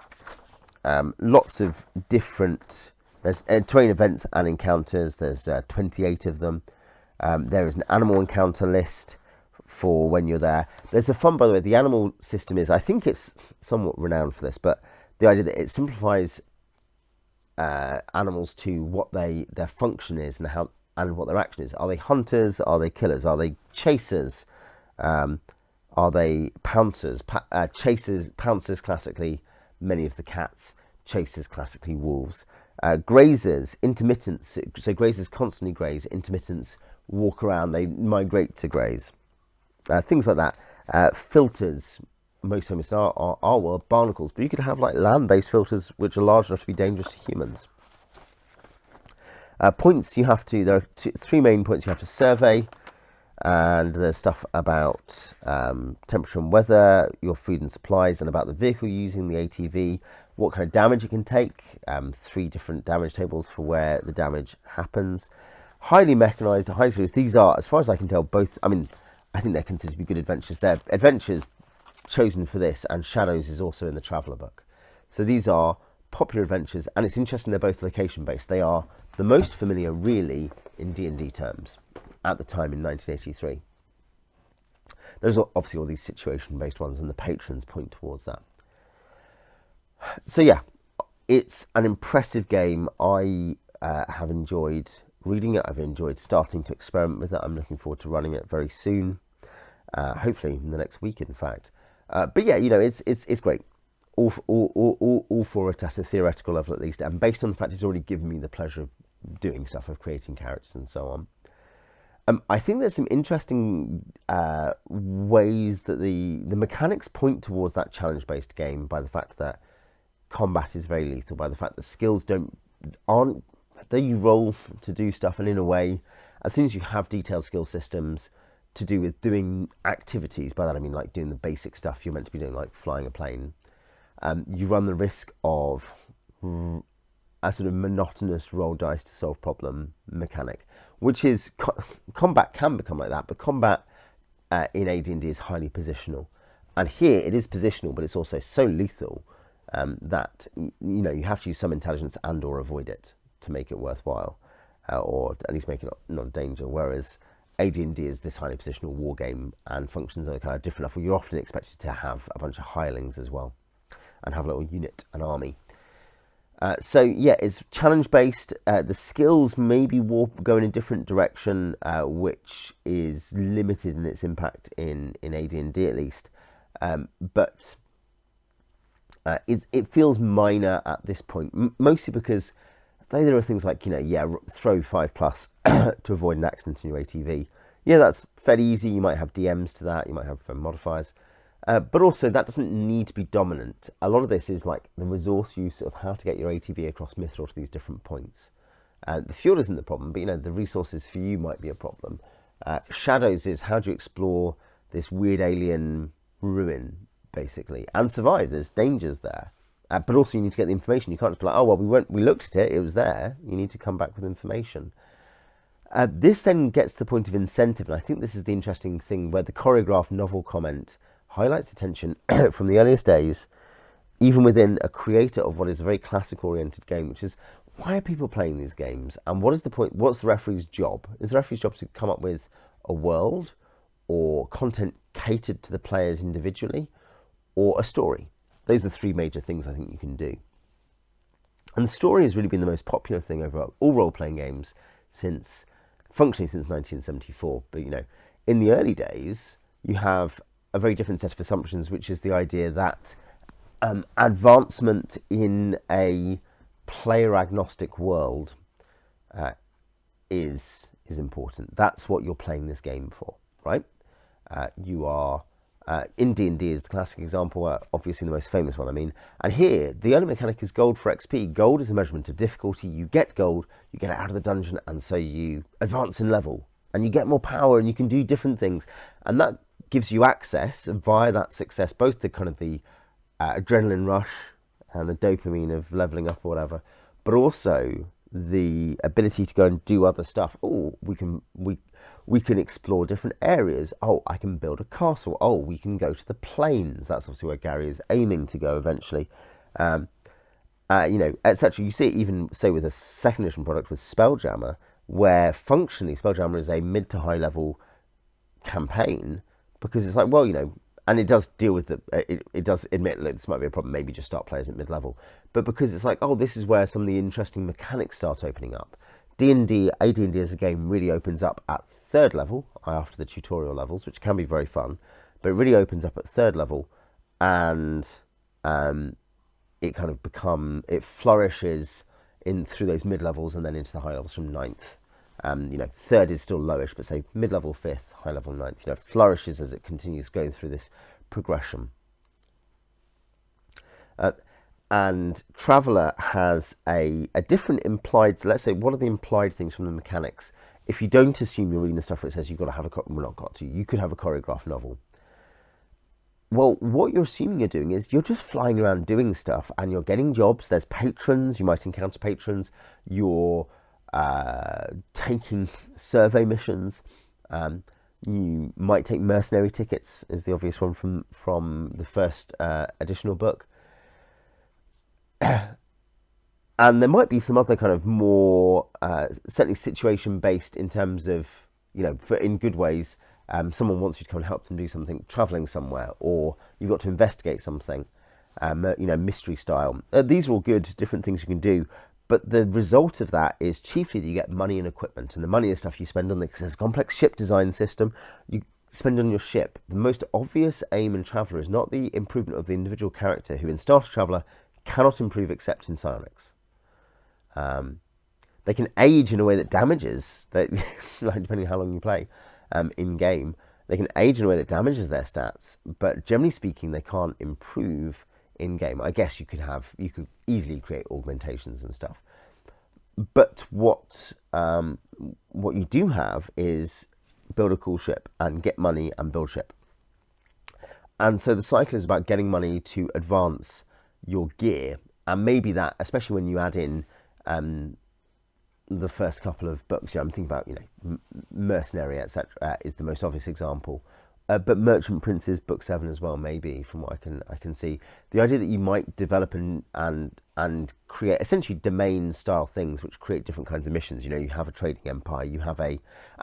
lots of different terrain events and encounters. There's 28 of them. There is an animal encounter list for when you're there. There's a fun, by the way, the animal system is, I think it's somewhat renowned for this, but the idea that it simplifies animals to what their function is and what their action is. Are they hunters? Are they killers? Are they chasers? Are they pouncers? Chasers, pouncers classically, many of the cats. Chasers classically, wolves. Grazers, intermittents. So grazers constantly graze. Intermittents walk around. They migrate to graze. Things like that. Filters. Most famous are world barnacles, but you could have like land-based filters which are large enough to be dangerous to humans. Points you have to. There are 3 main points you have to survey. And there's stuff about temperature and weather, your food and supplies, and about the vehicle using the ATV, what kind of damage it can take, 3 different damage tables for where the damage happens. Highly mechanized, highly serious. These are, as far as I can tell, both, I mean, I think they're considered to be good adventures. They're adventures chosen for this, and Shadows is also in the Traveller book. So these are popular adventures, and it's interesting they're both location-based. They are the most familiar, really, in D&D terms at the time in 1983. There's obviously all these situation-based ones, and the patrons point towards that. So yeah, it's an impressive game. I have enjoyed reading it. I've enjoyed starting to experiment with it. I'm looking forward to running it very soon, hopefully in the next week, in fact. But yeah, it's great. all for it at a theoretical level at least, and based on the fact it's already given me the pleasure of doing stuff, of creating characters and so on. I think there's some interesting ways that the mechanics point towards that challenge-based game by the fact that combat is very lethal, by the fact that skills aren't though you roll to do stuff, and in a way, as soon as you have detailed skill systems to do with doing activities, by that I mean like doing the basic stuff you're meant to be doing, like flying a plane, you run the risk of a sort of monotonous roll dice to solve problem mechanic, which is combat can become like that, but combat in AD&D is highly positional, and here it is positional, but it's also so lethal that you have to use some intelligence and or avoid it to make it worthwhile, or at least make it not a danger. Whereas AD&D is this highly positional war game and functions on a kind of different level. You're often expected to have a bunch of hirelings as well, and have a little unit, an army. So yeah, it's challenge based. The skills maybe go in a different direction, which is limited in its impact in AD&D at least. But it feels minor at this point, mostly because though there are things like throw 5+ to avoid an accident in your ATV. Yeah, that's fairly easy. You might have DMs to that. You might have modifiers. But also, that doesn't need to be dominant. A lot of this is like the resource use of how to get your ATV across Mithril to these different points. The fuel isn't the problem, but the resources for you might be a problem. Shadows is how do you explore this weird alien ruin, basically, and survive. There's dangers there. But also you need to get the information. You can't just be like, oh, well, we looked at it, it was there. You need to come back with information. This then gets to the point of incentive, and I think this is the interesting thing where the choreographed novel comment highlights the tension from the earliest days, even within a creator of what is a very classic-oriented game, which is, why are people playing these games? And what is the point? What's the referee's job? Is the referee's job to come up with a world or content catered to the players individually, or a story? Those are the three major things I think you can do. And the story has really been the most popular thing over all role-playing games functionally since 1974. But, in the early days, you have a very different set of assumptions, which is the idea that advancement in a player-agnostic world is important. That's what you're playing this game for, right? You are... in D&D is the classic example, obviously the most famous one, and here the early mechanic is gold for XP. Gold is a measurement of difficulty. You get gold, you get it out of the dungeon, and so you advance in level, and you get more power, and you can do different things, and that gives you access via that success, both the kind of the adrenaline rush and the dopamine of leveling up or whatever, but also the ability to go and do other stuff. Oh, we can explore different areas. Oh, I can build a castle. Oh, we can go to the plains. That's obviously where Gary is aiming to go eventually. Etc. You see it even, say, with a second edition product with Spelljammer, where functionally Spelljammer is a mid to high level campaign, because it's like, well, and it does deal with it does admit that this might be a problem, maybe just start players at mid-level, but because it's like, oh, this is where some of the interesting mechanics start opening up. AD&D as a game really opens up at 3rd level, after the tutorial levels, which can be very fun, but it really opens up at 3rd level, and it kind of it flourishes through those mid-levels and then into the high levels from 9th. 3rd is still lowish, but say mid-level 5th, high level 9th, flourishes as it continues going through this progression. And Traveller has a different implied, so let's say, what are the implied things from the mechanics? If you don't assume you're reading the stuff where it says you've got to have you could have a choreographed novel. Well, what you're assuming you're doing is you're just flying around doing stuff, and you're getting jobs. There's patrons, you might encounter patrons, you're taking survey missions, you might take mercenary tickets, is the obvious one from the first additional book. And there might be some other kind of more certainly situation based in terms of, in good ways, someone wants you to come and help them do something, traveling somewhere, or you've got to investigate something, mystery style. These are all good different things you can do, but the result of that is chiefly that you get money and equipment, and the money is stuff you spend on this. There's a complex ship design system. spend on your ship, the most obvious aim in Traveller is not the improvement of the individual character, who in Starter Traveller cannot improve except in psionics. They can age in a way that damages, that, depending on how long you play in game, they can age in a way that damages their stats, but generally speaking, they can't improve in game. I guess you could easily create augmentations and stuff. But what you do have is build a cool ship and get money and build ship. And so the cycle is about getting money to advance your gear, and maybe that, especially when you add in the first couple of books, I'm thinking about, Mercenary, etc., is the most obvious example. But Merchant Princes, book 7 as well, maybe, from what I can see. The idea that you might develop and create essentially domain style things which create different kinds of missions. You have a trading empire, you have and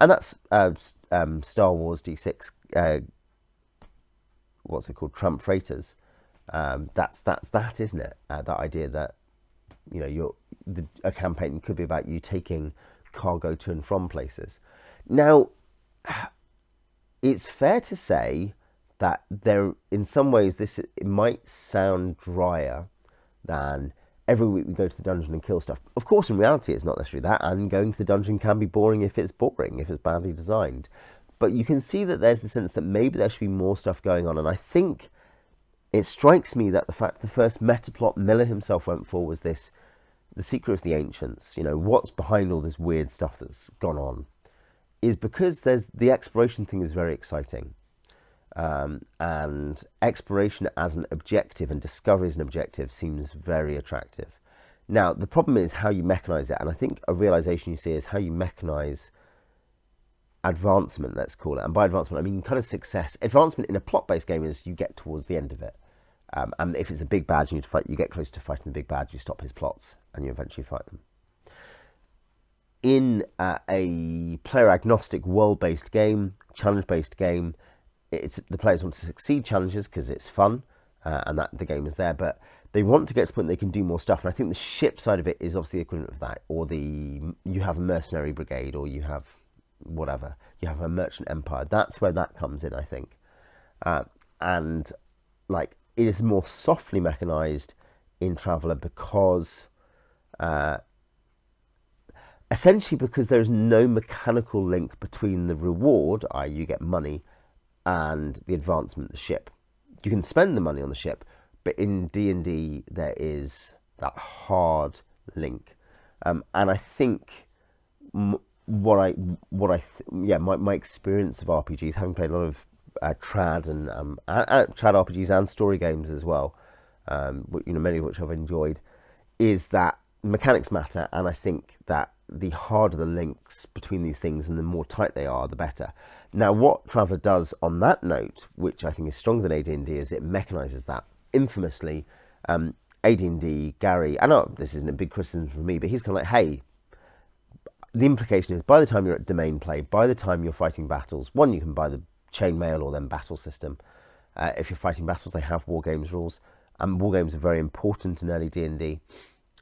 that's Star Wars D6. What's it called? Trump freighters. That's that, isn't it? That idea that a campaign could be about you taking cargo to and from places. Now, it's fair to say that in some ways, it might sound drier than every week we go to the dungeon and kill stuff. Of course, in reality, it's not necessarily that, and going to the dungeon can be boring if it's badly designed. But you can see that there's the sense that maybe there should be more stuff going on, and I think it strikes me that the fact the first meta plot Miller himself went for was this: the secret of the ancients. What's behind all this weird stuff that's gone on, is because the exploration thing is very exciting, and exploration as an objective and discovery as an objective seems very attractive. Now, the problem is how you mechanize it, and I think a realization you see is how you mechanize advancement, let's call it. And by advancement, I mean kind of success. Advancement in a plot-based game is you get towards the end of it, and if it's a big bad you need to fight, you get close to fighting the big bad, you stop his plots, and you eventually fight them. In a player-agnostic, world-based game, challenge-based game, the players want to succeed challenges because it's fun, and that the game is there, but they want to get to the point they can do more stuff. And I think the ship side of it is obviously the equivalent of that, or you have a mercenary brigade, or you have whatever, you have a merchant empire. That's where that comes in, I think. And it is more softly mechanized in Traveller because essentially because there's no mechanical link between the reward, i.e. you get money, and the advancement of the ship. You can spend the money on the ship, but in D&D there is that hard link. And I think my experience of RPGs, having played a lot of trad and trad RPGs and story games as well, many of which I've enjoyed, is that mechanics matter, and I think that the harder the links between these things and the more tight they are, the better. Now, what Traveller does on that note, which I think is stronger than AD&D, is it mechanizes that infamously. AD&D, Gary, I know this isn't a big criticism for me, but he's kind of like, hey, the implication is by the time you're at domain play, by the time you're fighting battles, one, you can buy the chainmail or then battle system. If you're fighting battles, they have war games rules, and war games are very important in early D&D.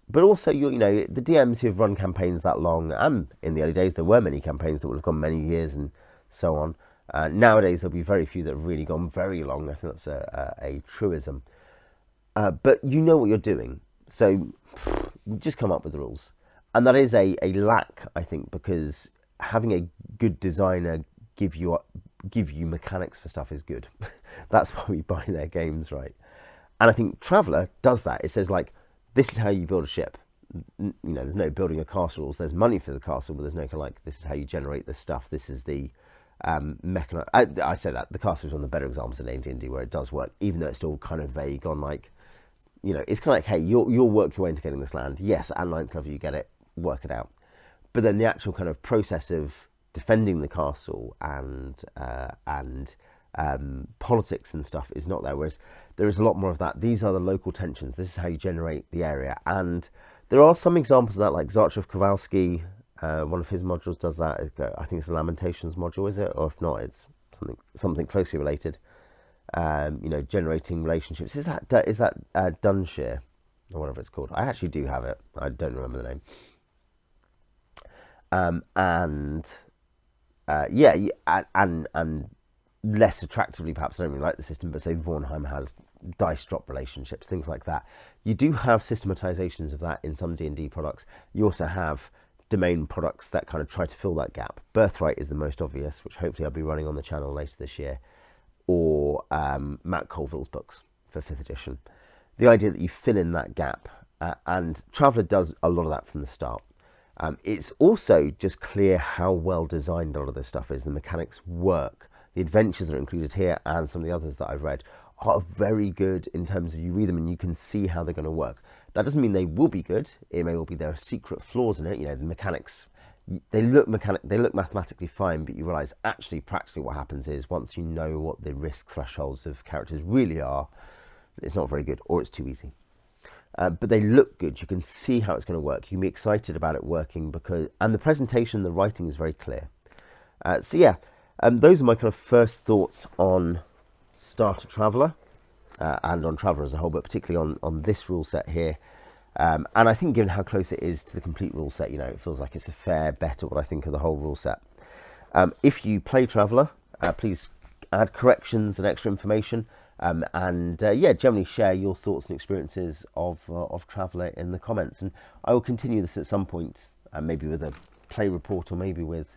But also, the DMs who have run campaigns that long, and in the early days there were many campaigns that would have gone many years and so on. Nowadays there'll be very few that have really gone very long. I think that's a truism. But you know what you're doing, so just come up with the rules. And that is a lack, I think, because having a good designer give you mechanics for stuff is good. That's why we buy their games, right? And I think Traveller does that. It says, this is how you build a ship. There's no building a castle rules. There's money for the castle, but there's no this is how you generate this stuff. This is the I say that the castle is one of the better examples in AD&D where it does work, even though it's still kind of vague on it's kind of hey, you'll work your way into getting this land. Yes, at 9th level you get it, work it out. But then the actual kind of process of defending the castle and politics and stuff is not there, whereas there is a lot more of that. These are the local tensions. This is how you generate the area. And there are some examples of that, like Zarchov Kowalski, one of his modules does that. I think it's a Lamentations module, is it? Or if not, it's something closely related. Generating relationships. Is that Dunshire or whatever it's called? I actually do have it. I don't remember the name. And less attractively, perhaps I don't really like the system, but say Vornheim has dice drop relationships, things like that. You do have systematizations of that in some D&D products. You also have domain products that kind of try to fill that gap. Birthright is the most obvious, which hopefully I'll be running on the channel later this year, or Matt Colville's books for 5th edition. The idea that you fill in that gap, and Traveller does a lot of that from the start. It's also just clear how well designed a lot of this stuff is. The mechanics work. The adventures that are included here and some of the others that I've read are very good in terms of you read them and you can see how they're going to work. That doesn't mean they will be good. It may well be there are secret flaws in it. You know, the mechanics, they look mathematically fine, but you realise actually practically what happens is once you know what the risk thresholds of characters really are, it's not very good or it's too easy. But they look good. You can see how it's going to work. You can be excited about it working and the presentation, the writing is very clear. So yeah, those are my kind of first thoughts on Starter Traveller and on Traveller as a whole, but particularly on this rule set here. And I think given how close it is to the complete rule set, you know, it feels like it's a fair bet of what I think of the whole rule set. If you play Traveller, please add corrections and extra information. Yeah, generally share your thoughts and experiences of Traveller in the comments. And I will continue this at some point, maybe with a play report or maybe with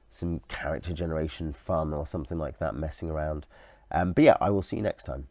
some character generation fun or something like that, messing around. But yeah, I will see you next time.